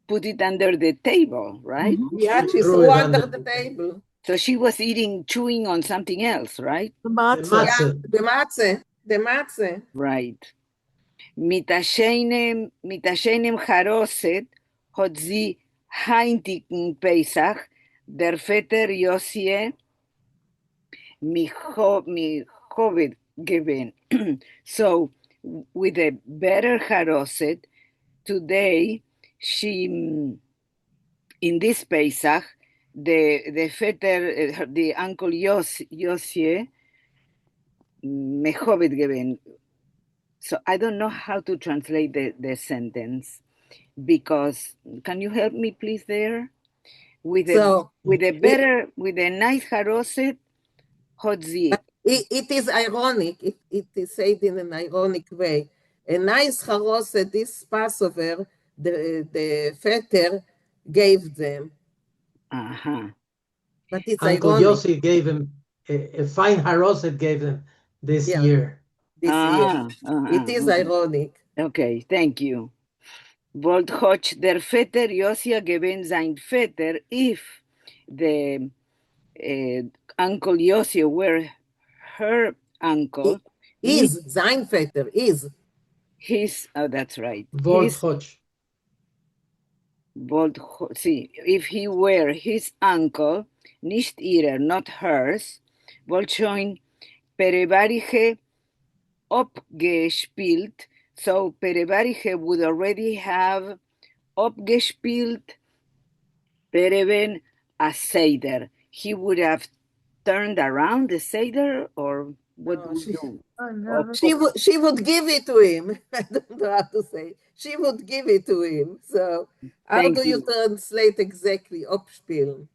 Speaker 17: put it under the table, right?
Speaker 2: Yeah, she threw under the table.
Speaker 17: So she was chewing on something else, right?
Speaker 2: The matzah.
Speaker 17: Right. Mit Hasheinem Haroset hat sie heintigen Pesach der Vetter Josie Michovet given. So with a better Haroset, today she in this Pesach the Vetter, the uncle Josie Mechovet given. So I don't know how to translate the sentence, because can you help me please there? With a nice Haroset, Hotzi.
Speaker 2: It is ironic. It is said in an ironic way. A nice Haroset this Passover, the Vetter gave them. But it's
Speaker 11: Uncle
Speaker 2: ironic.
Speaker 11: Yossi gave him a fine Haroset gave him this year.
Speaker 2: It is ironic.
Speaker 17: Okay, thank you. Wollt hoch der Vetter Josia gewinnt sein Vetter if the Uncle Josia were her uncle.
Speaker 2: Is sein Vetter, is.
Speaker 17: His, oh, that's right.
Speaker 11: Wollt hoch.
Speaker 17: See, if he were his uncle, nicht ihrer, not hers, wollt schon Perevarige abgespielt, so Perevarige would already have abgespielt Pereven a Seder. He would have turned around the Seder, or what would do?
Speaker 2: She would give it to him. I don't know how to say. She would give it to him. So how do you translate exactly abspielen?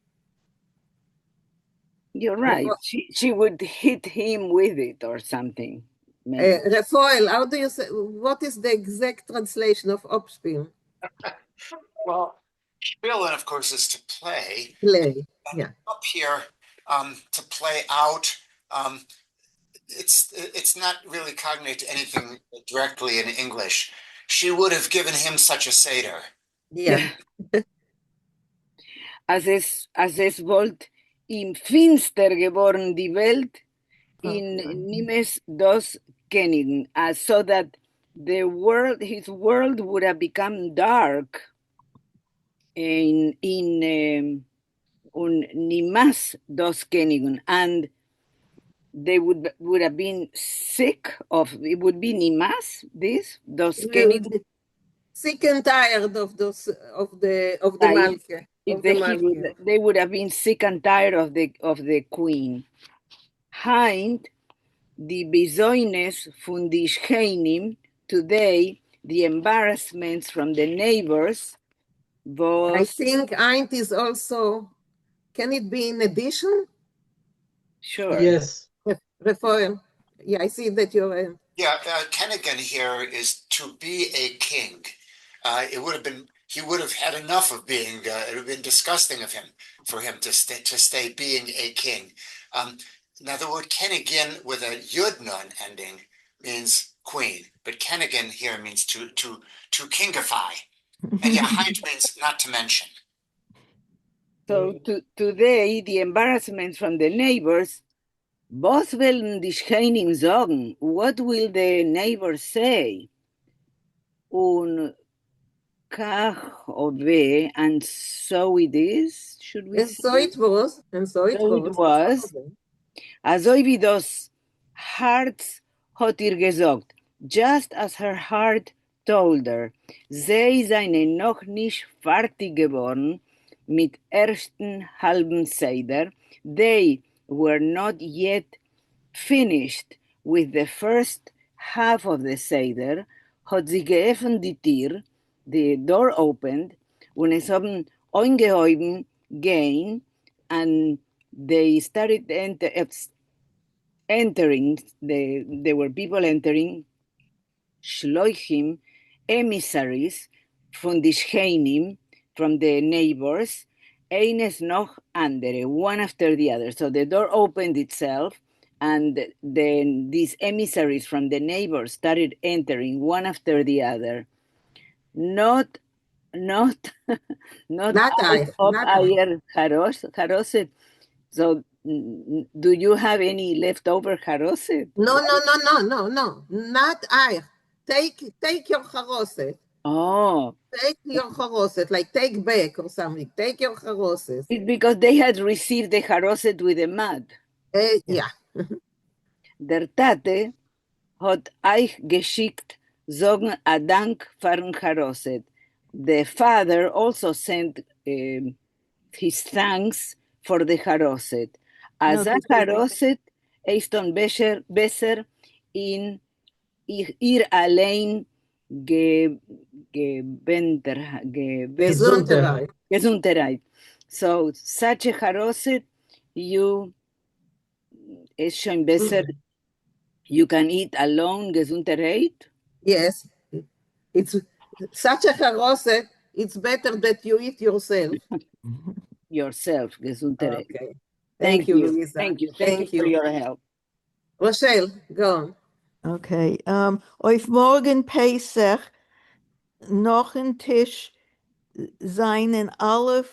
Speaker 17: You're right. She would hit him with it or something.
Speaker 2: Rafael, how do you say? What is the exact translation of abspielen?
Speaker 7: Well, spielen, of course, is to play.
Speaker 2: Play, yeah.
Speaker 7: Up here, to play out. It's not really cognate to anything directly in English. She would have given him such a Seder.
Speaker 2: Yeah.
Speaker 17: Als es wollt im Finster geboren die Welt, in Nimes dos Keniden, so that his world would have become dark in Nimas dos Keniden, and they would have been sick of, it would be Nimas, dos Keniden.
Speaker 2: Sick and tired of those of the Malke.
Speaker 17: They would have been sick and tired of the queen. Hind die Besäunis von die Scheinim, today the embarrassments from the neighbors.
Speaker 2: I think Eint is also, can it be in addition?
Speaker 7: Sure.
Speaker 11: Yes.
Speaker 2: Rafael, yeah, I see that you're.
Speaker 7: Yeah, Kennigan here is to be a king. He would have had enough of being, it would have been disgusting of him, for him to stay being a king. Now the word Kennigan with a yud nun ending means queen, but Kennigan here means to kingify. And Yahaint means not to mention.
Speaker 17: So today, the embarrassments from the neighbors, was wollen die Scheinim sagen? What will the neighbors say? Und kach ove, and so it is, should we say?
Speaker 2: So it was, and so it was.
Speaker 17: Also wie das Herz hat ihr gesagt, just as her heart told her, sie seien noch nicht fertig geworden mit ersten halben Seder. They were not yet finished with the first half of the Seder. Hat sie geöffnet die Tür, the door opened, und es haben Ungeheuben gehen, and they started entering, there were people entering, Shloichim, emissaries from the Shcheinim, from the neighbors, eines noch andere, one after the other. So the door opened itself, and then these emissaries from the neighbors started entering one after the other. Not Ayer Haroset. So do you have any leftover Haroset?
Speaker 2: No. Not I. Take your charoset.
Speaker 17: Oh.
Speaker 2: Take your charoset, like take back or something. Take your charoset.
Speaker 17: It's because they had received the Haroset with the mud.
Speaker 2: Yeah.
Speaker 17: Der Tate hat euch geschickt, sagen a Dank für Haroset. The father also sent his thanks for the Haroset. As a Haroset ist on besser in ihr allein Gesundheit. So such a Haroset, is schon besser. You can eat alone, Gesundheit.
Speaker 2: Yes, it's such a charoset. It's better that you eat yourself.
Speaker 17: Yourself, Gesundheit.
Speaker 2: Okay.
Speaker 17: Thank you,
Speaker 2: Luisa.
Speaker 17: Thank you for your help.
Speaker 2: Rochelle, go on.
Speaker 18: Okay. Auf morgen Pesach noch ein Tisch seien alle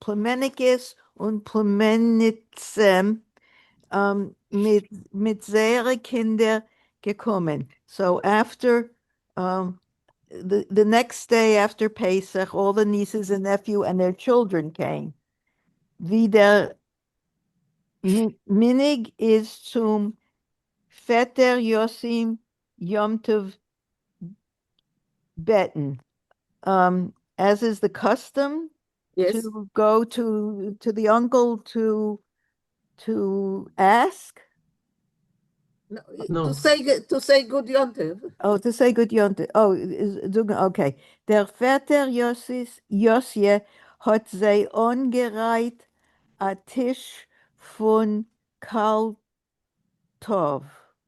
Speaker 18: Plemenikes und Plemenitzem mit sehr Kinder gekommen. So after the next day after Pesach, all the nieces and nephew and their children came. Wie der Minig is zum Vetter Yosim Yom Tov Betten. As is the custom,
Speaker 2: yes,
Speaker 18: to go to the uncle to ask.
Speaker 2: No. To say good Yom Tov.
Speaker 18: Oh, to say good Yom Tov. Oh, okay. Der Vetter Josje hat sie angereiht a Tisch von Koltov.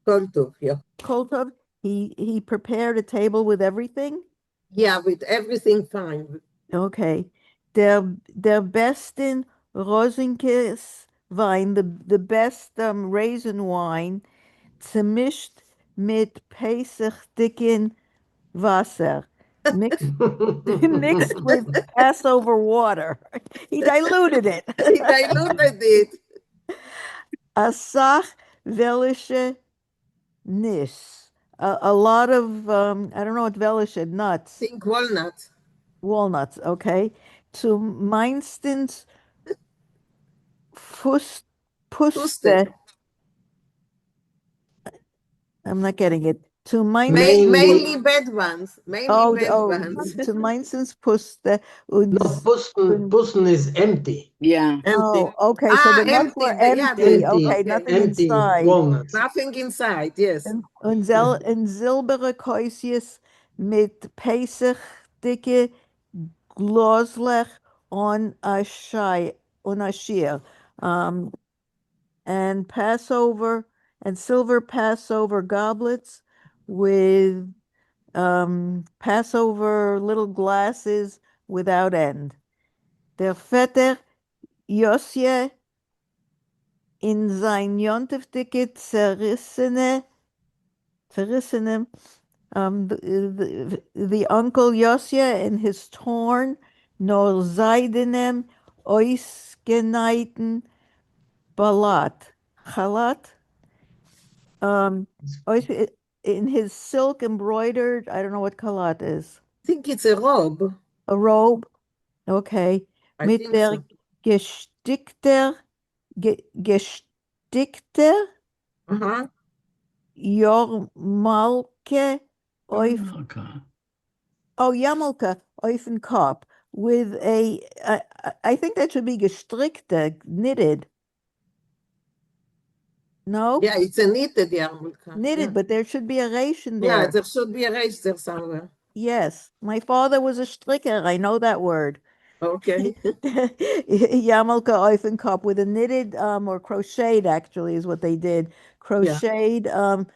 Speaker 2: Koltov, yeah.
Speaker 18: Koltov. He prepared a table with everything.
Speaker 2: Yeah, with everything fine.
Speaker 18: Okay. Der besten Rosenkes Wein, the best raisin wine, zermischt mit Pesach dicken Wasser, mixed with Passover water. He diluted it.
Speaker 2: He diluted it.
Speaker 18: Asach velische nis. A lot of, I don't know what velische, nuts.
Speaker 2: I think walnuts.
Speaker 18: Walnuts, okay. To Meinstens Puste. I'm not getting it. To
Speaker 2: mainly bad ones. Mainly bad ones.
Speaker 18: To Meinstens Puste.
Speaker 11: Pusten is empty.
Speaker 17: Yeah.
Speaker 2: Empty.
Speaker 18: Oh, okay. So the nuts were empty. Okay, nothing
Speaker 11: empty
Speaker 18: inside.
Speaker 11: Walnuts.
Speaker 2: Nothing inside, yes.
Speaker 18: Und silbere Käusjes mit Pesach dicke Gloslech on a shear. And Passover and silver Passover goblets with Passover little glasses without end. Der Vetter Josje in sein Jontefdicke zerrissene, the uncle Josje in his torn, nor seidenem oisgeneiten balat. Chalat. In his silk embroidered, I don't know what kalat is.
Speaker 2: I think it's a robe.
Speaker 18: A robe? Okay. Mit der gestickter Jormalke auf Jamalka auf den Kopf with I think that should be gestrickte, knitted. No?
Speaker 2: Yeah, it's a knitted yarmulke.
Speaker 18: Knitted,
Speaker 2: yeah.
Speaker 18: but there should be a ration there.
Speaker 2: Yeah, there should be a race there somewhere.
Speaker 18: Yes, my father was a stricker. I know that word.
Speaker 2: Okay.
Speaker 18: Yarmulke Eifenkopf with a knitted or crocheted actually is what they did. Crocheted a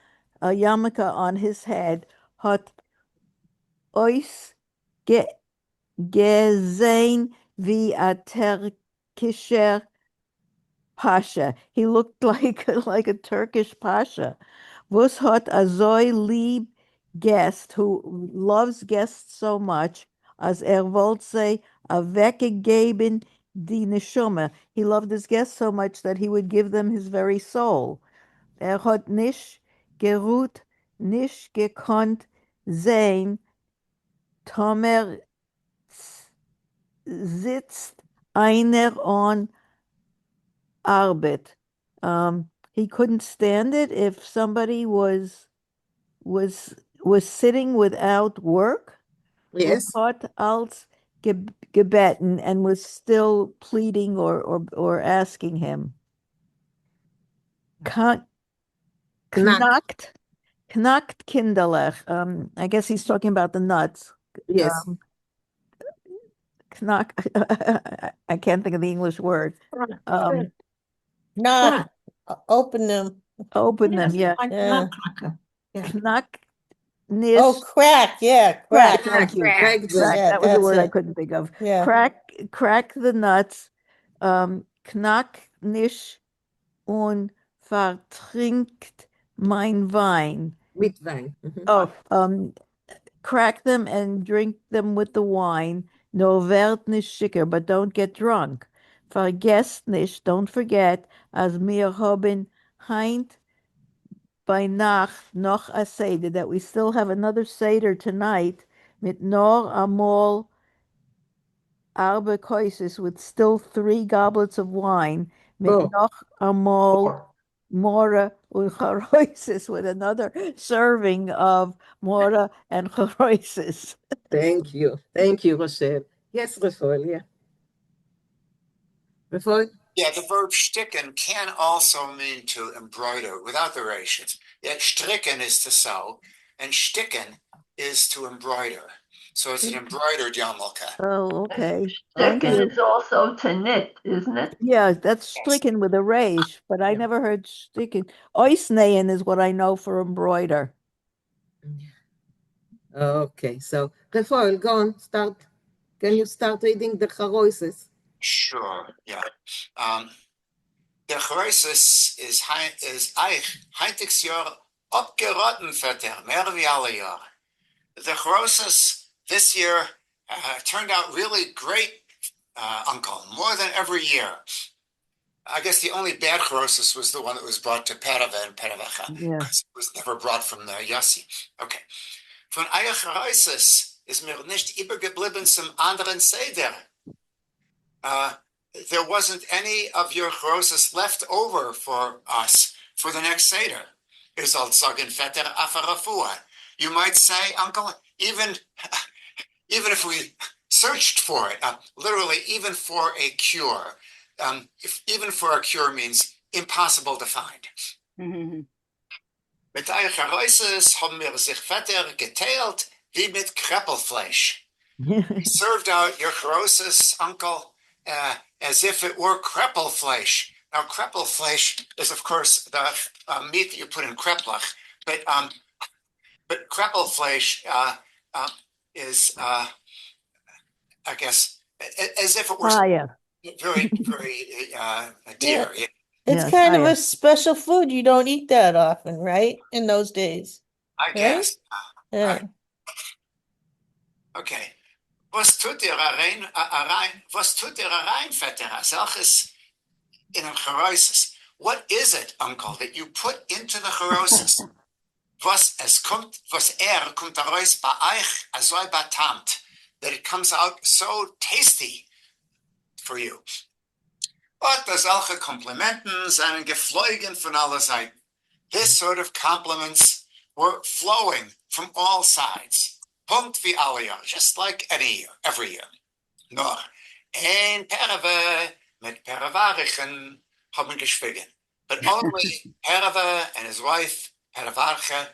Speaker 18: yarmulke on his head. Hat ois ge gesehen wie a Turkischer Pasha. He looked like a Turkish pasha. Was hat a so lieb guest who loves guests so much as wollte sie a weggegeben die Neshama. He loved his guests so much that he would give them his very soul. Hat nicht geruht, nicht gekonnt sein, Tomer sitzt einer on Arbeit. He couldn't stand it if somebody was sitting without work.
Speaker 2: Yes.
Speaker 18: Hat als gebeten and was still pleading or asking him. Knackt kinderlich. I guess he's talking about the nuts.
Speaker 2: Yes.
Speaker 18: Knack. I can't think of the English word.
Speaker 4: Knock. Open them.
Speaker 18: Open them, yeah.
Speaker 4: Yeah.
Speaker 18: Knack.
Speaker 4: Oh, crack. Yeah, crack.
Speaker 18: Thank you.
Speaker 2: Crack them.
Speaker 4: Yeah,
Speaker 18: That was the
Speaker 4: that's
Speaker 18: word I
Speaker 4: it.
Speaker 18: couldn't think of.
Speaker 4: Yeah.
Speaker 18: Crack the nuts. Knack nicht und vertrinkt mein Wein.
Speaker 2: Mit Wein.
Speaker 18: Oh, crack them and drink them with the wine. No werd nicht schicker, but don't get drunk. Vergesst nicht, don't forget, as wir haben heint by Nacht noch a Seder, that we still have another Seder tonight, mit nor amol arbe koises, with still 3 goblets of wine, mit noch amol mora ucharoises, with another serving of mora and charoises.
Speaker 2: Thank you. Thank you, Rochelle. Yes, Rafael, yeah. Rafael?
Speaker 7: Yeah, the verb sticken can also mean to embroider without the ratios. Yeah, stricken is to sew, and sticken is to embroider. So it's an embroidered yarmulke.
Speaker 18: Oh, okay. Thank
Speaker 10: Sticken
Speaker 18: you.
Speaker 10: is also to knit, isn't it?
Speaker 18: Yeah, that's stricken with a raish, but I never heard sticken. Oisnayen is what I know for embroider.
Speaker 2: Okay, so Rafael, go on, start. Can you start reading the charoises?
Speaker 7: Sure, yeah. Der Chroises is eich heintigs Jahr abgeraten vetter, mehr wie alle Jahre. The Chroises this year turned out really great, Uncle, more than every year. I guess the only bad Chroises was the one that was brought to Perava and Peravacha, because it was never brought from the Yossi. Okay. Von euer Chroises ist mir nicht übergeblieben zum anderen Seder. There wasn't any of your Chroises left over for us for the next Seder. Is al sagen vetter afarafua. You might say, Uncle, even if we searched for it, literally even for a cure, even for a cure means impossible to find. Mit euer Chroises haben wir sich vetter geteilt wie mit Kreppelfleisch. We served out your Chroises, Uncle, as if it were Kreppelfleisch. Now, Kreppelfleisch is, of course, the meat that you put in Kreplach, but Kreppelfleisch is, I guess, as if it were very, very dear.
Speaker 4: Yeah. It's kind of a special food. You don't eat that often, right? In those days.
Speaker 7: I guess.
Speaker 4: Yeah.
Speaker 7: Right. Okay. Was tut ihr rein, Vetter? Solches in ein Chorosis. What is it, Uncle, that you put into the Chorosis? Was kommt heraus bei euch so batamt, that it comes out so tasty for you. But da solche Komplimenten seien geflogen von aller Seiten. This sort of compliments were flowing from all sides. Punkt wie alle Jahre, just like any year, every year. Nur ein Perave mit Peravarichen haben geschwiegen. But only Perave and his wife, Peravarche,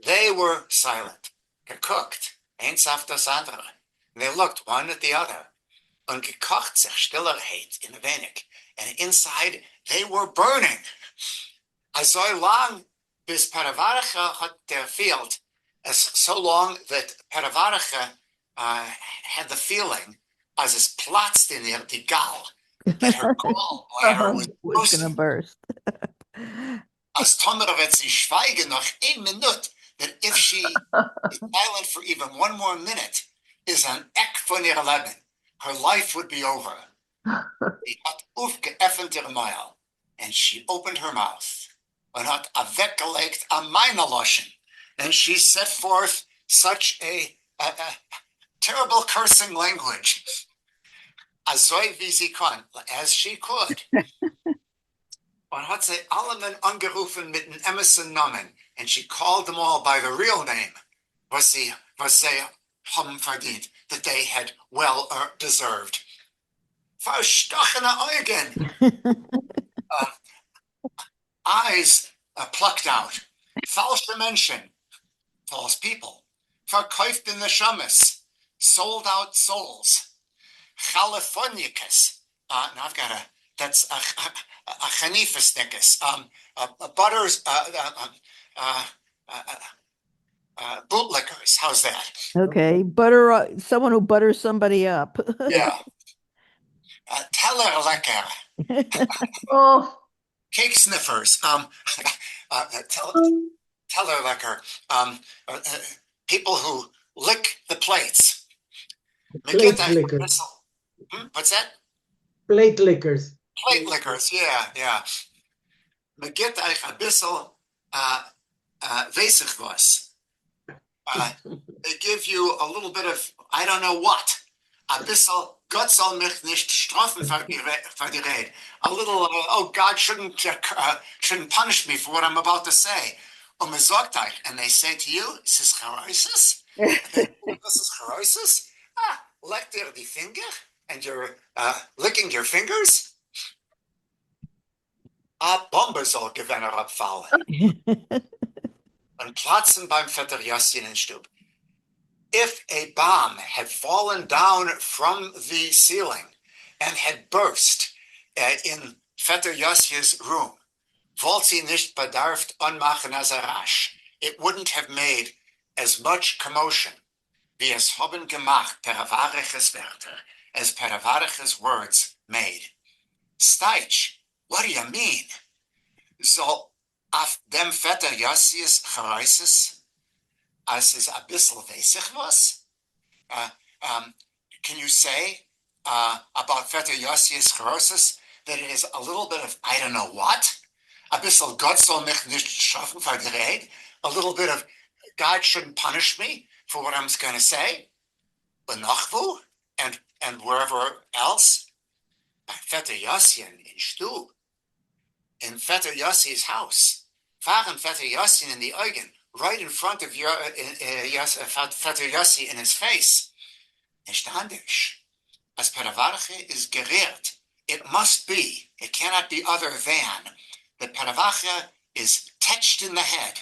Speaker 7: they were silent, geguckt. eins auf das andere. And they looked one at the other. Und gekocht sich Stillerheit in a wenig. And inside, they were burning. So long, bis Paravaracha had their field, as so long that Paravaracha had the feeling, as es platzt in ihr die Gal, that her gallbladder was
Speaker 18: Was gonna burst.
Speaker 7: As Tomer wird sie schweigen noch 1 minute, that if she is silent for even one more minute, is an Eck von ihr Leben. Her life would be over. Sie hat aufgeöffnet ihr Maul, and she opened her mouth, and hat weggelegt an meine Loschen, and she set forth such a terrible cursing language, as wie sie kann, as she could. Und hat sie alle angerufen mit dem Emerson Namen, and she called them all by the real name, was sie haben verdient, that they had well deserved. Verstochene Augen, eyes plucked out, falsche Menschen, false people, verkauft in the Shamus, sold out souls, Californicus. Now I've got that's a Chanifisnicus, butters, bootlickers. How's that?
Speaker 18: Okay, someone who butters somebody up.
Speaker 7: Yeah. Tellerlecker.
Speaker 10: Oh,
Speaker 7: Cake sniffers. Tellerlecker. People who lick the plates.
Speaker 11: Plate lickers.
Speaker 7: What's that?
Speaker 11: Plate lickers.
Speaker 7: Plate lickers, yeah. Me get euch a bissel weiß ich was. They give you a little bit of, I don't know what. A bissel, Gott soll mich nicht strafen für die Rede. A little, oh, God shouldn't punish me for what I'm about to say. Und me sagt euch, and they say to you, is this Charosis? This is Charosis? Leckt ihr die Finger? And you're licking your fingers? A Bombe soll Gewinner abfallen. Und platzen beim Vetter Yossi in den Stub. If a bomb had fallen down from the ceiling and had burst in Vetter Yossi's room, wollt sie nicht bedarft anmachen as a rasch, it wouldn't have made as much commotion wie es haben gemacht Paravariches Wörter, as Paravariches words made. Steich, what do you mean? So, auf dem Vetter Yossi's Chareises, as is a bissel weisig was? Can you say about Vetter Yossi's Chareises that it is a little bit of I don't know what? A bissel Gott soll mich nicht schaffen für die Rede? A little bit of God shouldn't punish me for what I'm going to say? Benachvu and wherever else? By Vetter Yossi in Stub. In Vetter Yossi's house. Fahren Vetter Yossi in the Eugen, right in front of Vetter Yossi in his face. Nicht anders. As Paravarache is gerät, it must be, it cannot be other than, that Paravarache is touched in the head.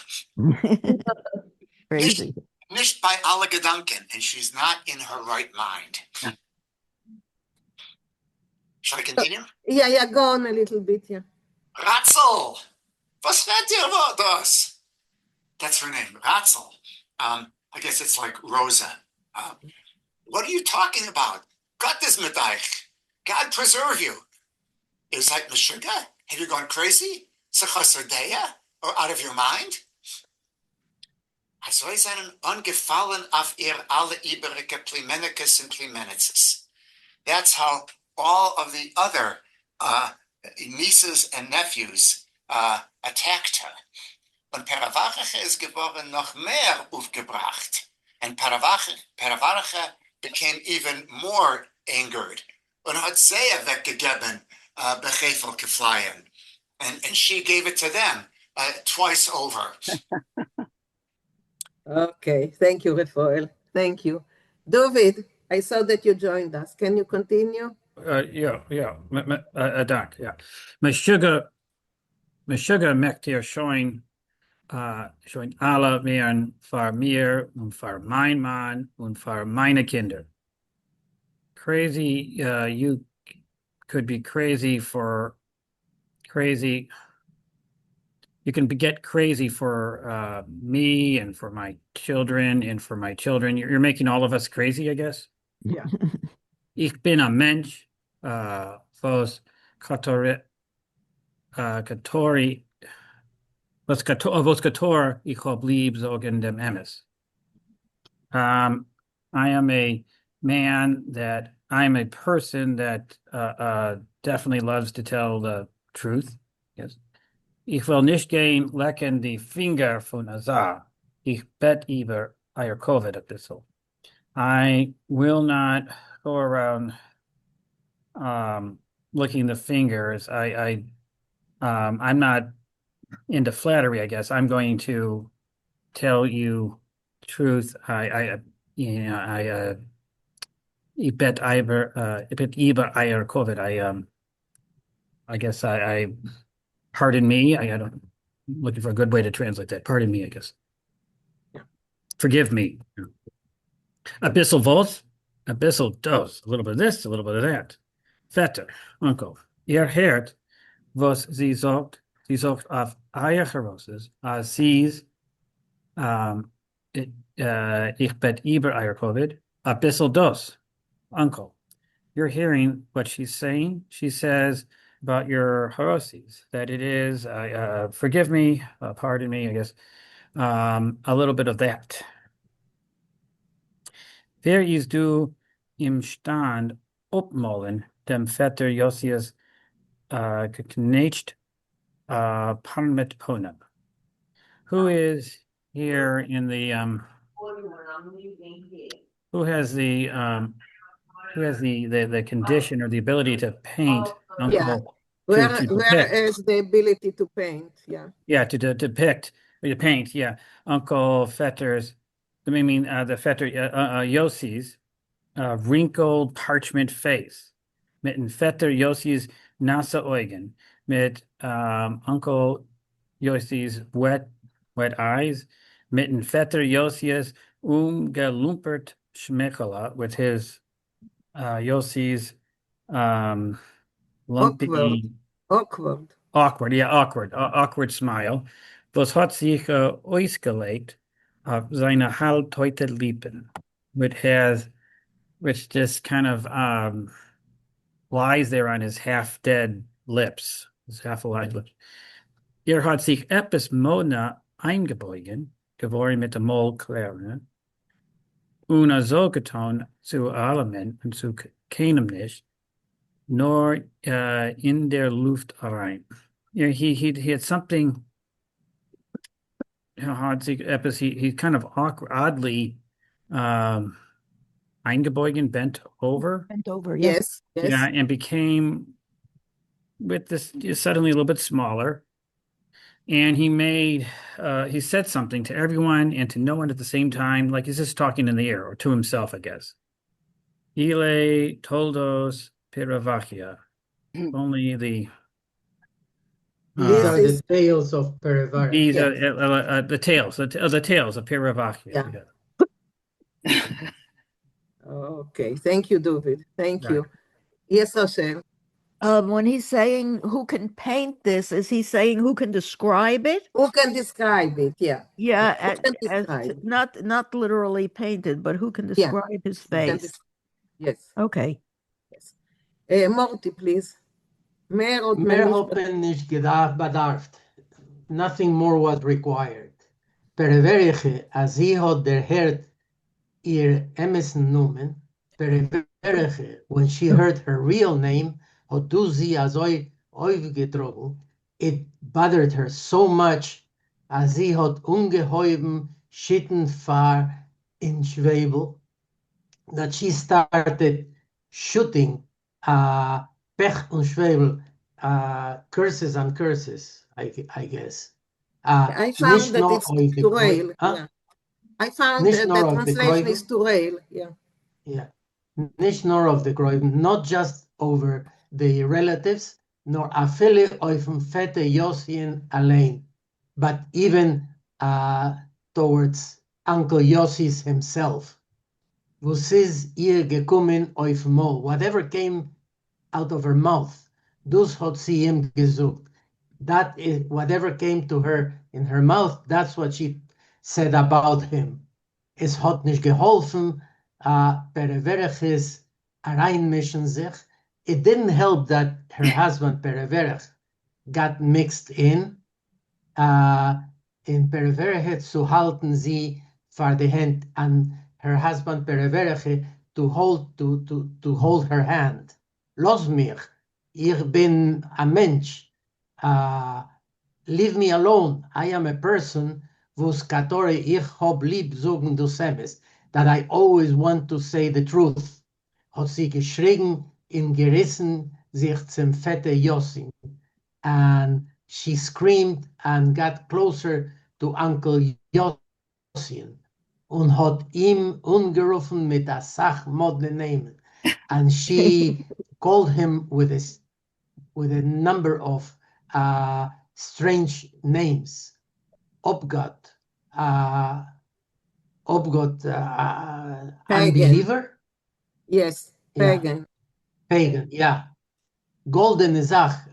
Speaker 18: Crazy.
Speaker 7: Nicht by alle Gedanken, and she's not in her right mind. Shall I continue?
Speaker 2: Yeah, go on a little bit, yeah.
Speaker 7: Ratzel! Was redt ihr über das? That's her name, Ratzel. I guess it's like Rosa. What are you talking about? Gott ist mit euch. God preserve you. Is that Meshuggah? Have you gone crazy? Sechasardeya? Or out of your mind? Also ist einen angefallen auf ihr alle übrige Plimenicus and Plimenices. That's how all of the other nieces and nephews attacked her. Und Paravarache ist geworden noch mehr aufgebracht. And Paravarache became even more angered. Und hat sehr weggegeben, Bechefel Keflaim. And she gave it to them twice over.
Speaker 2: Okay, thank you, Rafael. Thank you. David, I saw that you joined us. Can you continue?
Speaker 19: Yeah. Dank, yeah. Meshuggah möchte hier showing Schön alle wären für mir und für mein Mann und für meine Kinder. Crazy, you could be crazy for crazy. You can get crazy for me and for my children and for my children. You're making all of us crazy, I guess.
Speaker 11: Yeah.
Speaker 19: Ich bin ein Mensch, was Katori, was Kator, ich hab lieb sagen dem Emes. I am a man that I'm a person that definitely loves to tell the truth. Yes. Ich will nicht gehen lecken die Finger von Azar. Ich bet über euer COVID a bissel. I will not go around licking the fingers. I'm not into flattery, I guess. I'm going to tell you truth. Ich bet über euer COVID. I guess I pardon me. I'm looking for a good way to translate that. Pardon me, I guess. Forgive me. A bissel was, a bissel dos. A little bit of this, a little bit of that. Vetter, uncle. Ihr hört, was sie sagt. Sie sagt auf euer Gerosses, sie's, ich bet über euer COVID. A bissel dos. Uncle. You're hearing what she's saying. She says about your heroses, that it is, forgive me, pardon me, I guess, a little bit of that. Wer is du im Stand opmolen dem Vetter Josias geknecht Parmet Ponab? Who is here in the who has the condition or the ability to paint Uncle
Speaker 2: Yeah.
Speaker 19: to
Speaker 2: Where
Speaker 19: depict.
Speaker 2: is the ability to paint? Yeah.
Speaker 19: Yeah, to depict or to paint. Yeah, Uncle Fetter's. I mean, the Fetter Yossi's wrinkled parchment face. Mit ein Vetter Yossi's nasse Augen. Mit Uncle Yossi's wet eyes. Mit ein Vetter Yossi's gelumpert Schmechala, with his Yossi's lumpy, awkward smile. Was hat sich ausgelegt auf seine halbtote Lippen, which just kind of lies there on his half-dead lips, his half-alive lips. Hat sich etwas Mona eingebeugen, geworden mit dem Mollklären, und so getan zu allem und zu keinem nicht, nor in der Luft rein. He had something. He kind of oddly eingebeugen, bent over.
Speaker 18: Bent over, yes.
Speaker 19: Yeah, and became with this suddenly a little bit smaller. And he said something to everyone and to no one at the same time, like he's just talking in the air, or to himself, I guess. Ile toldos Piravachia. Only the
Speaker 11: These are the tales of Perevara.
Speaker 19: These are the tales of Piravachia.
Speaker 2: Yeah. Okay, thank you, David. Thank you. Yes, Rochelle.
Speaker 18: When he's saying who can paint this, is he saying who can describe it?
Speaker 2: Who can describe it? Yeah.
Speaker 18: Yeah,
Speaker 2: Who can describe it?
Speaker 18: not literally painted, but who can describe his face?
Speaker 2: Yes.
Speaker 18: Okay.
Speaker 2: Morty, please.
Speaker 11: Mehr hat man nicht bedarft. Nothing more was required. Pereveriche, als sie hat der Herd ihr Emerson Numen, Pereveriche, when she heard her real name, hat du sie als aufgetrogen, it bothered her so much, als sie hat ungeheuben Schittenfahr in Schwebel, that she started shooting Pech und Schwebel, curses and curses, I guess.
Speaker 2: I found that it's to rail. Yeah. I found that the translation is to rail. Yeah.
Speaker 11: Yeah. Nicht nur of the Gräuben, not just over the relatives, nor afili auf dem Fette Jossien allein, but even towards Uncle Yossis himself. Was is ihr gekommen auf Mo. Whatever came out of her mouth, dus hat sie ihm gesucht. That is, whatever came to her in her mouth, that's what she said about him. Es hat nicht geholfen, Pereverech's reinmischen sich. It didn't help that her husband, Pereverech, got mixed in. In Pereverech zu halten sie vor die Hand, and her husband, Pereverech, to hold her hand. Los mich, ich bin a Mensch. Leave me alone. I am a person whose katore ich hab lieb zogen du semes, that I always want to say the truth. Hat sie geschrien im Gerissen sich zum fette Yossi. And she screamed and got closer to Uncle Yossi und hat ihm ungerufen mit a Sach modle Namen. And she called him with a number of strange names. Obgot, unbeliever?
Speaker 2: Yes,
Speaker 11: Yeah.
Speaker 2: pagan.
Speaker 11: Pagan, yeah. Golden Zach,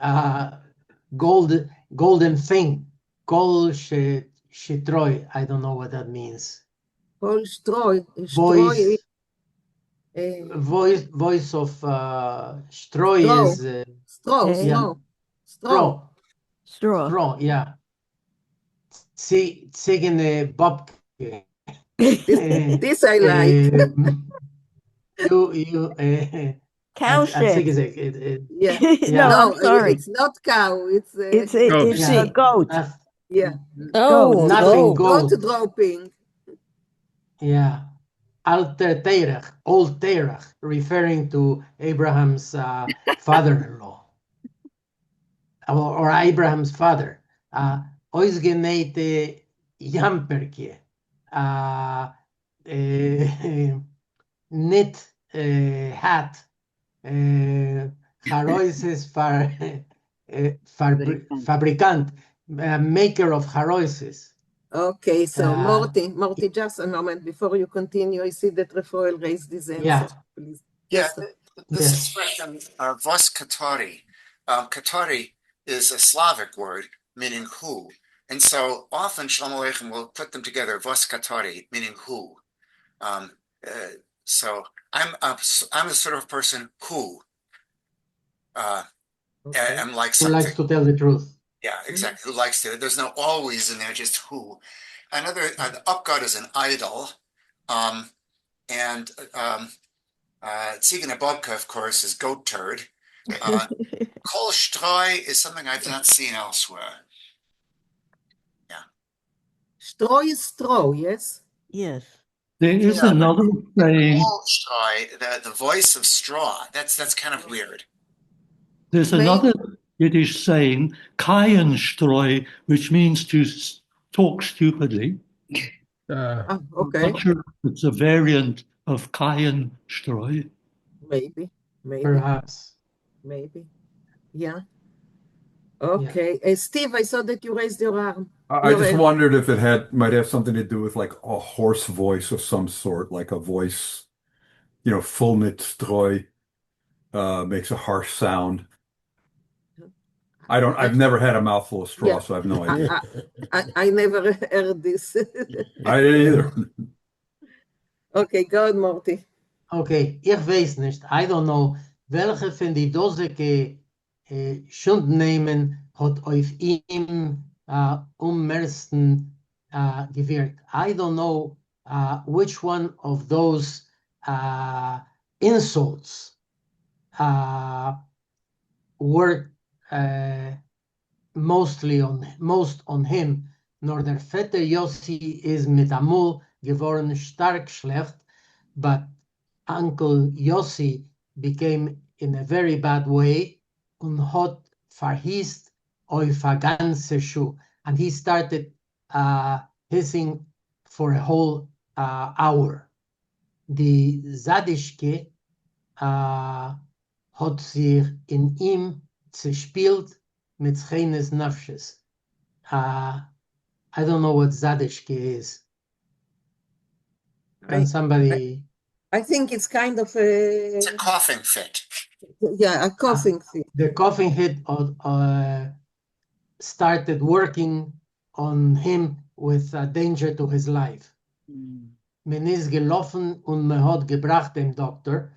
Speaker 11: golden thing. Kol shetroy, I don't know what that means.
Speaker 2: Kol stroy.
Speaker 11: Voice,
Speaker 2: Stroy.
Speaker 11: voice of stroy is
Speaker 2: Straw.
Speaker 11: straw, yeah. Zigen Bobke.
Speaker 2: This I like.
Speaker 18: Cow shit.
Speaker 2: Yeah.
Speaker 18: No, I'm sorry.
Speaker 2: It's not cow. It's
Speaker 18: a goat.
Speaker 2: Yeah.
Speaker 4: Oh,
Speaker 11: Nothing
Speaker 4: goat.
Speaker 11: goat.
Speaker 2: Goat dropping.
Speaker 11: Yeah. Alter Terach, old Terach, referring to Abraham's father-in-law. Or Abraham's father. Oisgeneite Jamperke. Knit hat. Haroises fabricant, maker of haroises.
Speaker 2: Okay, so Morty, just a moment before you continue. I see that Raphael raised his hand.
Speaker 11: Yeah.
Speaker 2: So please.
Speaker 7: Yeah,
Speaker 2: Yes,
Speaker 7: this expression, vos katari. Katari is a Slavic word meaning who. And so often Shalom Aleichem will put them together, vos katari, meaning who. So I'm the sort of person who am like
Speaker 11: Who
Speaker 7: something.
Speaker 11: likes to tell the truth.
Speaker 7: Yeah, exactly. Who likes to? There's no always in there, just who. Another, the upgod is an idol. And Tzigana Bobka, of course, is goat turd. Kol Stroy is something I've not seen elsewhere. Yeah.
Speaker 2: Straw is straw, yes?
Speaker 18: Yes.
Speaker 16: There is another saying.
Speaker 7: Kol Stroy, the voice of straw. That's kind of weird.
Speaker 16: There's another Yiddish saying, Kayenstreu, which means to talk stupidly.
Speaker 2: Okay.
Speaker 16: I'm not sure if it's a variant of Kayenstreu.
Speaker 2: Maybe.
Speaker 11: Perhaps.
Speaker 2: Maybe. Yeah. Okay. Steve, I saw that you raised your arm.
Speaker 8: I just wondered if it might have something to do with like a hoarse voice of some sort, like a voice, full mit stroi, makes a harsh sound. I've never had a mouthful of straw, so I have no idea.
Speaker 2: I never heard this.
Speaker 8: I didn't either.
Speaker 2: Okay, go on, Morty.
Speaker 11: Okay, ich weiß nicht. I don't know, welche von die Doseke Schundnehmen hat auf ihm meisten gewirkt. I don't know which one of those insults were most on him. Nor der Vetter Yossi is mit amul geworden stark schlecht, but Uncle Yossi became in a very bad way und hat verhießt auf a ganze Schuh. And he started hissing for a whole hour. Die Zadishke hat sich in ihm zerspielt mit Scheines Nafshes. I don't know what Zadishki is. Can somebody?
Speaker 2: I think it's kind of
Speaker 7: It's a coughing fit.
Speaker 2: a coughing fit.
Speaker 11: The coughing fit started working on him with a danger to his life. Man ist gelaufen und man hat gebracht dem Doktor.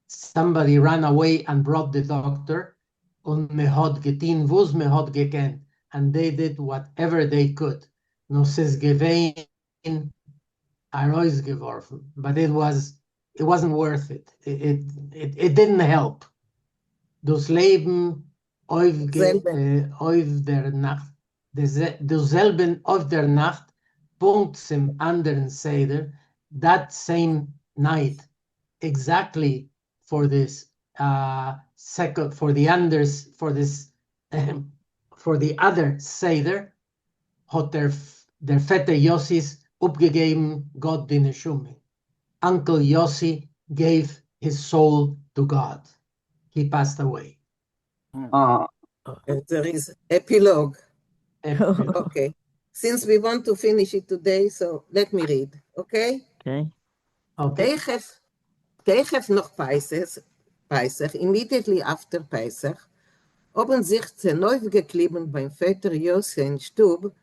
Speaker 11: Somebody ran away and brought the doctor. Und man hat getan, was man hat gekannt. And they did whatever they could. No es ist gewesen, herausgeworfen. But it wasn't worth it. It didn't help. Das Leben auf der Nacht, derselben auf der Nacht, Punkt zum anderen Seder, that same night, exactly for this second, for the other Seder, hat der Vetter Yossis upgegeben Gott die Neshume. Uncle Yossi gave his soul to God. He passed away.
Speaker 2: There is epilogue. Okay. Since we want to finish it today, so let me read, okay?
Speaker 18: Okay.
Speaker 2: Tegef noch Pesach, immediately after Pesach, haben sich geklebt beim Vetter Yossi in Stub,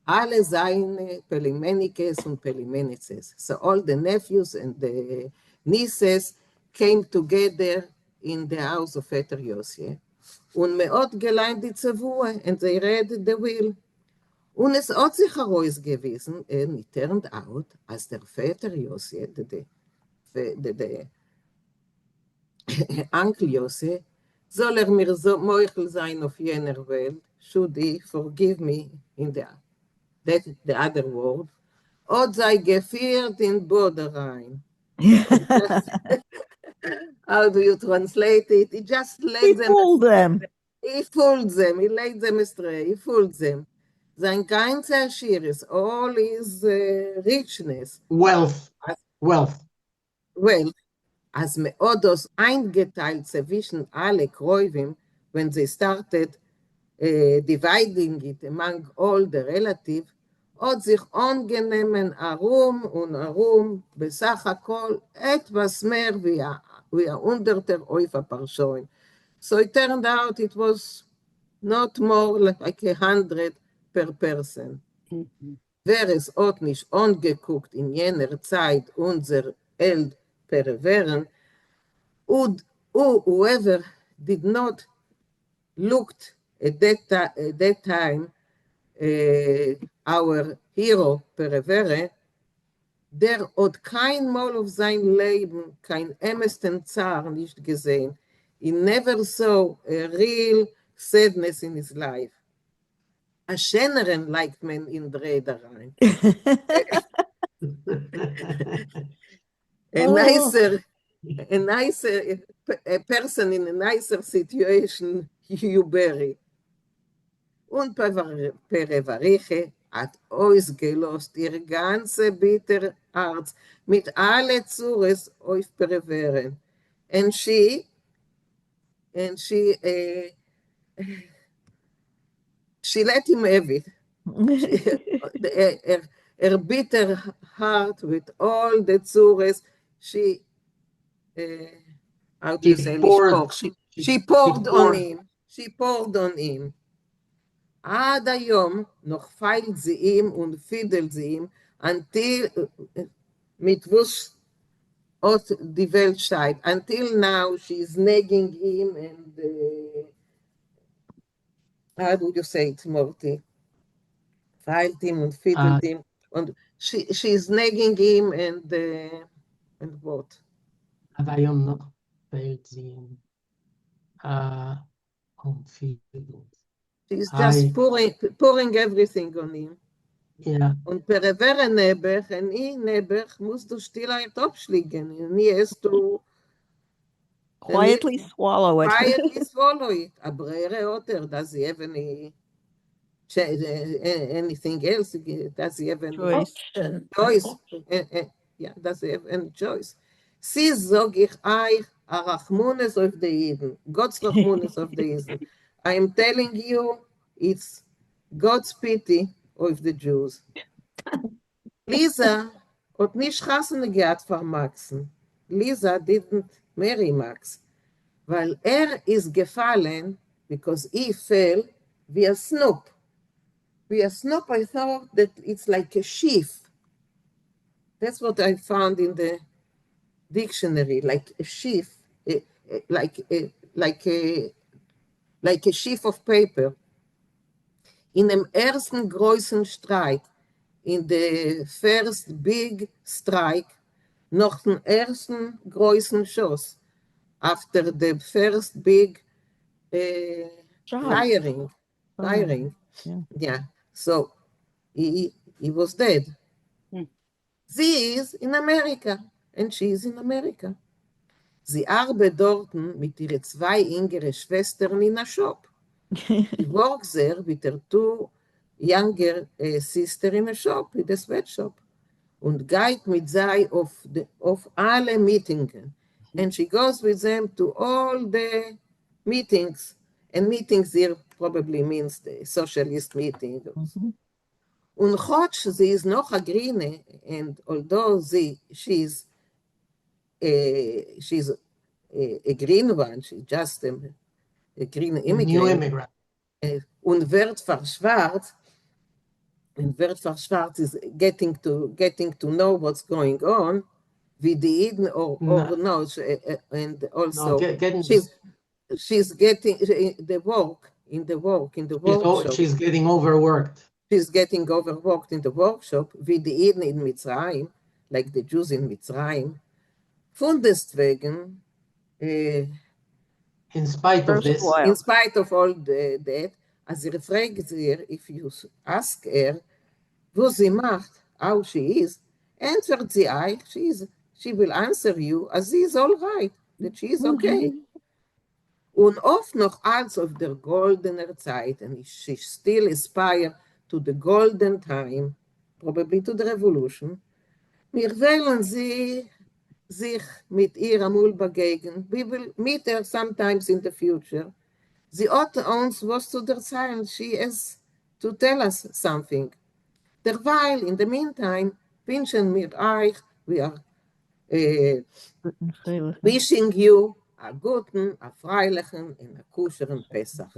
Speaker 2: alle seine Pelimenikes und Pelimenices. So all the nephews and the nieces came together in the house of Vetter Yossi. Und מאוד geleint die Zevue, and they read the will. Und es hat sich herausgewiesen, and it turned out, as der Vetter Yossi, the Uncle Yossi, soll mir so meuchel sein auf jener Welt, should he forgive me in the other word, od sei geführt in Boderein. How do you translate it? He just led them. He fooled them. He led them astray. He fooled them. Sein ganzer Schiris, all his richness.
Speaker 11: Wealth.
Speaker 2: As meodos eingeteilt zwischen alle Kräuvim, when they started dividing it among all the relatives, hat sich angenommen arum, בסך הכל, etwas mehr wie hunderter auf Parshon. So it turned out it was not more like 100 per person. Wer es hat nicht angeguckt in jener Zeit unser Perveren, whoever did not looked at that time our hero Pervere, der hat kein Mal auf sein Leben, kein ämmesten Zar nicht gesehen. He never saw a real sadness in his life. A schöneren liked man in Reederein. A nicer person in a nicer situation you bury. Und Perevariche hat ausgelost ihr ganze bitter Herz mit alle Zures auf Pereveren. And she let him have it. Her bitter heart with all the Zures, she poured on him. She poured on him. עד היום noch feilt sie ihm und fiedelt sie ihm, until, mit was aus die Welt steigt. Until now she is nagging him and, how do you say it, Morty? Feilt him und fiedelt him. Und she is nagging him and what?
Speaker 11: עד היום noch feilt sie ihm und fiedelt.
Speaker 2: She's just pouring everything on him.
Speaker 11: Yeah.
Speaker 2: Und Perevere Nebuch, and he Nebuch, musst du still abschliegen. And he has to
Speaker 18: quietly swallow it.
Speaker 2: Quietly swallow it. Abrere Otter, does he have anything else? Does he have any choice? Yeah, does he have any choice? Sie sag ich euch, Arachmunes of the Eden. God's Rachmunes of the Eden. I am telling you, it's God's pity of the Jews. Lisa hat nicht Chassene gehabt von Maxen. Lisa didn't marry Max, weil ist gefallen because he fell wie a snoop. Wie a snoop, I thought that it's like a sheaf. That's what I found in the dictionary, like a sheaf, like a sheaf of paper. In dem ersten großen Streik, in the first big strike, noch den ersten großen Schuss, after the first big firing. Yeah, so he was dead. Sie ist in Amerika, and she is in America. Sie arbeitet dort mit ihren 2 jüngeren Schwestern in a shop. She works there with her 2 younger sister in a shop, in a sweatshop. Und geht mit sie auf alle Meetings. And she goes with them to all the meetings. And meetings here probably means the socialist meeting. Und Chotsch, sie ist noch a Grine, and although she's a green one, she's just a green immigrant.
Speaker 11: New immigrant.
Speaker 2: Und wird verschwarzt, is getting to know what's going on, wie die Eden or no, and also she's getting the work in the workshop.
Speaker 11: She's getting overworked.
Speaker 2: She's getting overworked in the workshop, wie die Eden in Mitzrayim, like the Jews in Mitzrayim. Von deswegen,
Speaker 11: in spite of this,
Speaker 2: in spite of all that, as fragt sie, if you ask her, wo sie macht, how she is, answert sie euch, she will answer you, as she is all right, that she is okay. Und oft noch als auf der goldener Zeit, and she still aspire to the golden time, probably to the revolution, wir wollen sie sich mit ihr amul begegnen. We will meet her sometimes in the future. Sie hat uns was zu erzählen. She has to tell us something. Derweil, in the meantime, wünschen wir euch, we are wishing you a guten, a freilichen, and a kusheren Pesach.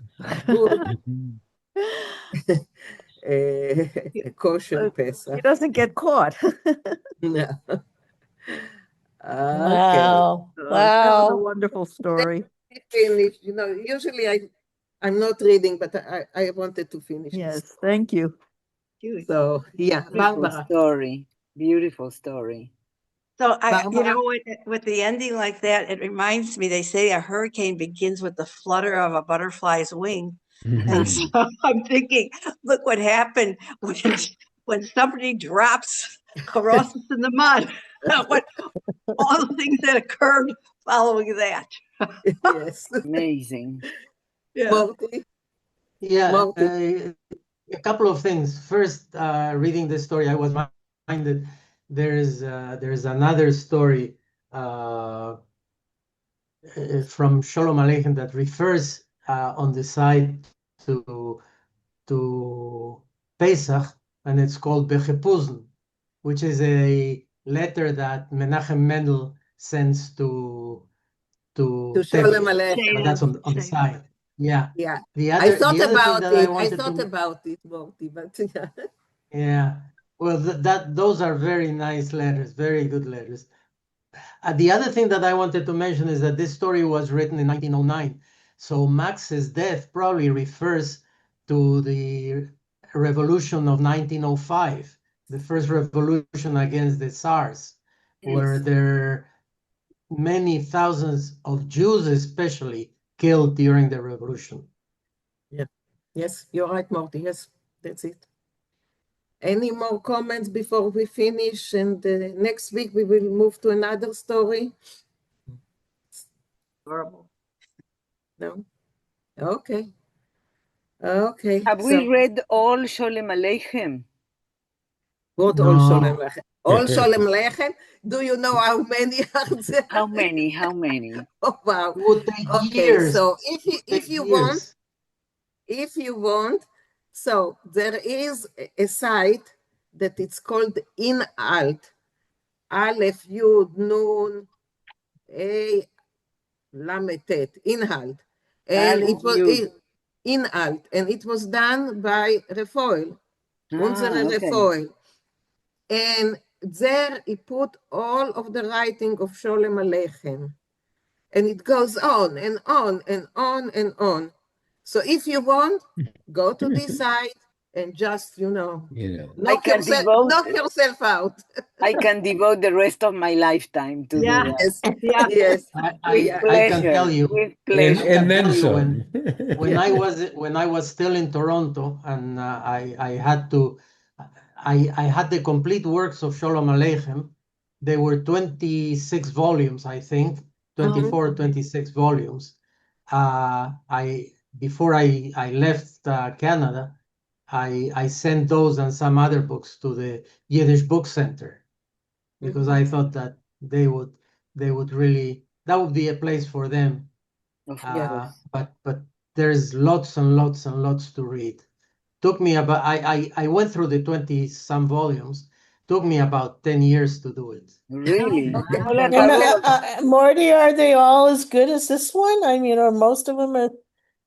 Speaker 2: A kosher Pesach.
Speaker 18: He doesn't get caught.
Speaker 2: No.
Speaker 18: Wow.
Speaker 2: Okay.
Speaker 18: That was a wonderful story.
Speaker 2: Finish. You know, usually I'm not reading, but I wanted to finish.
Speaker 18: Yes, thank you.
Speaker 2: So, yeah, Barbara.
Speaker 17: Beautiful story.
Speaker 13: So with the ending like that, it reminds me, they say a hurricane begins with the flutter of a butterfly's wing. And so I'm thinking, look what happened when somebody drops Carossus in the mud. What all the things that occurred following that.
Speaker 2: Yes.
Speaker 17: Amazing.
Speaker 13: Yeah.
Speaker 11: Yeah. A couple of things. First, reading this story, I was reminded there's another story from Sholem Aleichem that refers on the side to Pesach, and it's called Bechepuzn, which is a letter that Menachem Mendel sends to
Speaker 2: Sholem Aleichem.
Speaker 11: That's on the side. Yeah.
Speaker 2: Yeah.
Speaker 11: I
Speaker 2: thought about it, Morty, but yeah.
Speaker 11: Yeah. Well, those are very nice letters, very good letters. The other thing that I wanted to mention is that this story was written in 1909. So Max's death probably refers to the revolution of 1905, the first revolution against the Tsars, where there are many thousands of Jews especially killed during the revolution.
Speaker 2: Yeah. Yes, you're right, Morty. Yes, that's it. Any more comments before we finish? And next week we will move to another story.
Speaker 13: Horrible.
Speaker 2: No? Okay. Okay.
Speaker 17: Have we read all Sholem Aleichem?
Speaker 2: What all Sholem Aleichem? All Sholem Aleichem? Do you know how many are there?
Speaker 17: How many?
Speaker 2: Oh, wow.
Speaker 11: It would take
Speaker 2: Okay,
Speaker 11: years.
Speaker 2: so if you want, So there is a site that it's called Inalt, Aleph Yud Nun A Lametet, Inalt, and it was Inalt, and it was done by Refoil, unsere Refoil, and there he put all of the writing of Sholem Aleichem, and it goes on and on and on and on. So if you want, go to this site and just, knock yourself out.
Speaker 17: I can devote the rest of my lifetime to do that.
Speaker 2: Yes.
Speaker 11: I can tell you.
Speaker 17: With pleasure.
Speaker 6: And then some.
Speaker 11: When I was still in Toronto, and I had the complete works of Sholem Aleichem. They were 26 volumes, I think, 24, 26 volumes. Before I left Canada, I sent those and some other books to the Yiddish Book Center, because I thought that they would really, that would be a place for them. But there's lots and lots and lots to read. Took me about, I went through the 20 some volumes. Took me about 10 years to do it.
Speaker 17: Really?
Speaker 4: Morty, are they all as good as this one? I mean, or most of them are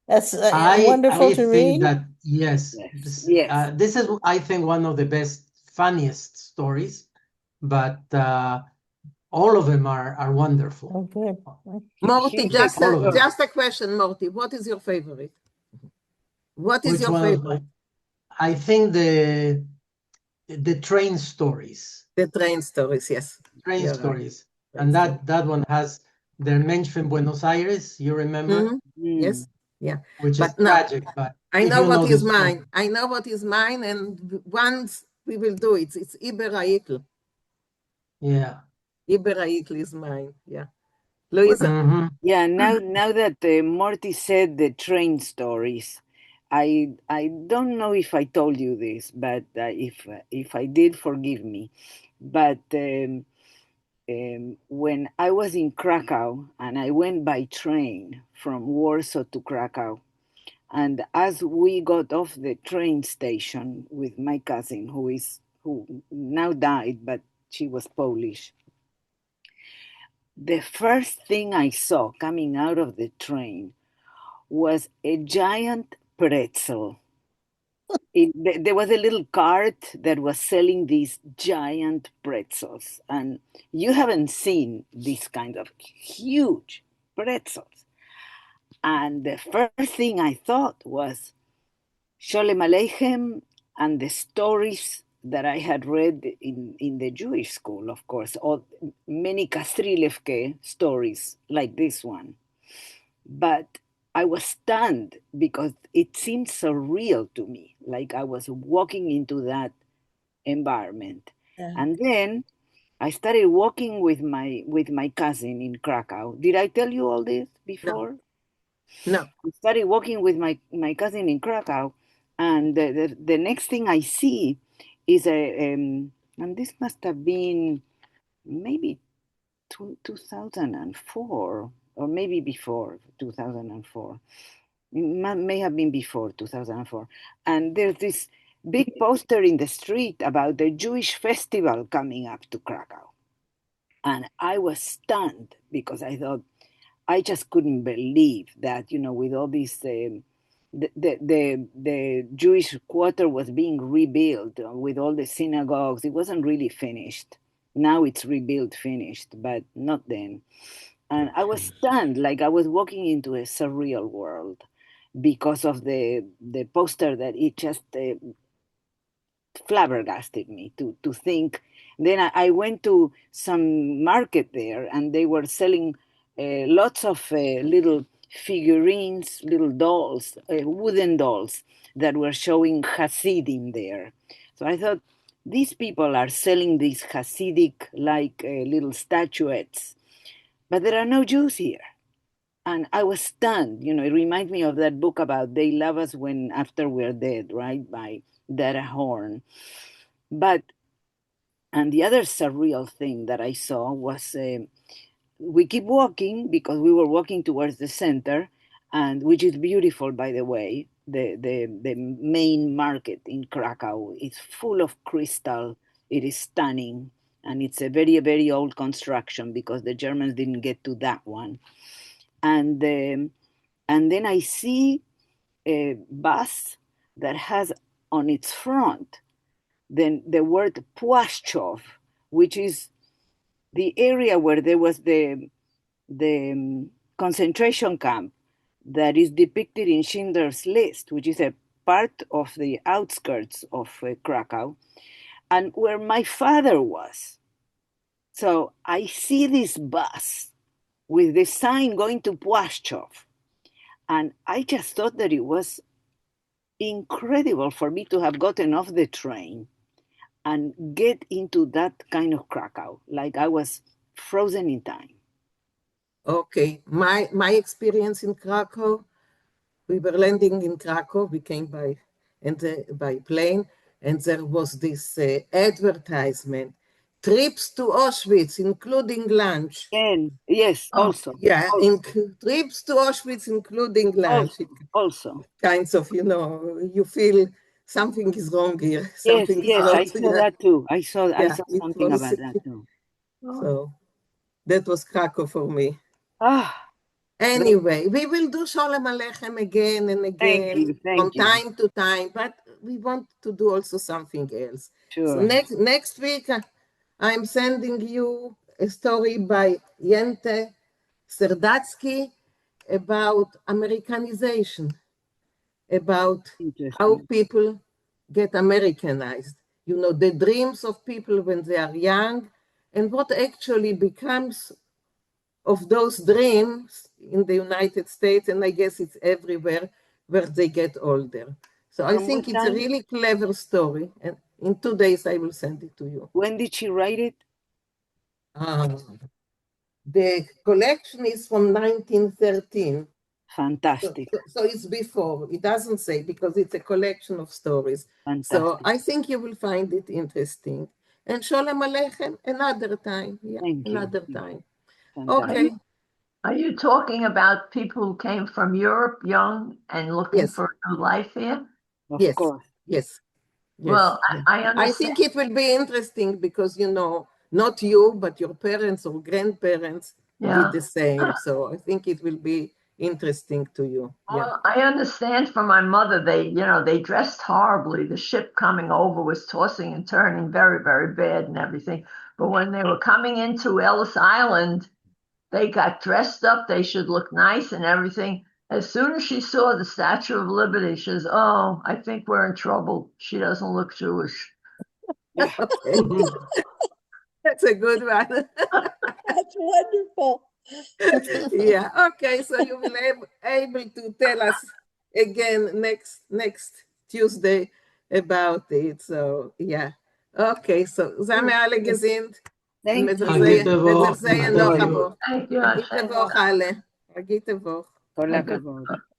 Speaker 4: as wonderful to read?
Speaker 11: That, yes. This is, I think, one of the best, funniest stories, but all of them are wonderful.
Speaker 4: Okay.
Speaker 2: Morty, just a question, Morty. What is your favorite? What is your favorite?
Speaker 11: I think the train stories.
Speaker 2: The train stories, yes.
Speaker 11: Train stories. Right. And that one has Der Mensch from Buenos Aires, you remember?
Speaker 2: Yes, yeah.
Speaker 11: Which is tragic, but
Speaker 2: I know what is mine. I know what is mine, and once we will do it. It's Iber Ha'ikl.
Speaker 11: Yeah.
Speaker 2: Iber Ha'ikl is mine, yeah. Louisa?
Speaker 17: Yeah, now that Morty said the train stories, I don't know if I told you this, but if I did, forgive me. But when I was in Krakow and I went by train from Warsaw to Krakow, and as we got off the train station with my cousin, who now died, but she was Polish, the first thing I saw coming out of the train was a giant pretzel. There was a little cart that was selling these giant pretzels, and you haven't seen these kind of huge pretzels. And the first thing I thought was Sholem Aleichem and the stories that I had read in the Jewish school, of course, or many Kastrilevke stories like this one. But I was stunned because it seemed so real to me, like I was walking into that environment. Yeah. And then I started walking with my cousin in Krakow. Did I tell you all this before?
Speaker 2: No.
Speaker 17: I started walking with my cousin in Krakow, and the next thing I see is and this must have been maybe 2004. Or maybe before 2004. It may have been before 2004. And there's this big poster in the street about the Jewish festival coming up to Krakow. And I was stunned because I thought, I just couldn't believe that, with all this, the Jewish quarter was being rebuilt with all the synagogues. It wasn't really finished. Now it's rebuilt, finished, but not then. And I was stunned, like I was walking into a surreal world because of the poster that it just flabbergasted me to think. Then I went to some market there, and they were selling lots of little figurines, little dolls, wooden dolls that were showing Hasidim there. So I thought, these people are selling these Hasidic-like little statuettes, but there are no Jews here. And I was stunned. It reminds me of that book about They Love Us When After We're Dead, right? By Dara Horn. And the other surreal thing that I saw was, we keep walking because we were walking towards the center, and which is beautiful, by the way, the main market in Krakow. It's full of crystal. It is stunning, and it's a very, very old construction because the Germans didn't get to that one. And then I see a bus that has on its front then the word Płaszczów, which is the area where there was the concentration camp that is depicted in Schindler's List, which is a part of the outskirts of Krakow, and where my father was. So I see this bus with the sign going to Płaszczów, and I just thought that it was incredible for me to have gotten off the train and get into that kind of Krakow, like I was frozen in time.
Speaker 2: Okay, my experience in Krakow, we were landing in Krakow, we came by plane, and there was this advertisement, trips to Auschwitz, including lunch.
Speaker 17: And yes, also.
Speaker 2: Yeah,
Speaker 17: also.
Speaker 2: Trips to Auschwitz, including lunch.
Speaker 17: Also.
Speaker 2: Kinds of, you feel something is wrong here. Something
Speaker 17: yes,
Speaker 2: is wrong.
Speaker 17: I saw that too. I saw something
Speaker 2: was,
Speaker 17: about that too.
Speaker 2: So that was Krakow for me.
Speaker 17: Ah.
Speaker 2: Anyway, we will do Sholem Aleichem again and again from time to time, but we want to do also something else.
Speaker 17: Sure.
Speaker 2: So next week, I'm sending you a story by Jente Serdatsky about Americanization, about how people get Americanized. The dreams of people when they are young and what actually becomes of those dreams in the United States, and I guess it's everywhere where they get older. So I think it's a really clever story, and in 2 days I will send it to you.
Speaker 17: When did she write it?
Speaker 2: The collection is from 1913.
Speaker 17: Fantastic.
Speaker 2: So it's before. It doesn't say because it's a collection of stories.
Speaker 17: Fantastic.
Speaker 2: So I think you will find it interesting. And Sholem Aleichem another time. Yeah, another time. Okay.
Speaker 10: Are you talking about people who came from Europe young and looking for a new life here?
Speaker 17: Of course.
Speaker 2: Yes.
Speaker 10: Well, I understand.
Speaker 2: I think it will be interesting because, not you, but your parents or grandparents did the same. So I think it will be interesting to you.
Speaker 10: Well, I understand from my mother, they dressed horribly. The ship coming over was tossing and turning very, very bad and everything. But when they were coming into Ellis Island, they got dressed up. They should look nice and everything. As soon as she saw the Statue of Liberty, she says, "Oh, I think we're in trouble. She doesn't look Jewish."
Speaker 2: That's a good one.
Speaker 13: That's wonderful.
Speaker 2: Yeah. Okay. So you will be able to tell us again next Tuesday about it. So yeah. Okay. So Zame alle gesinnt.
Speaker 17: Thank you.
Speaker 2: Thank you.
Speaker 17: כל הכבוד.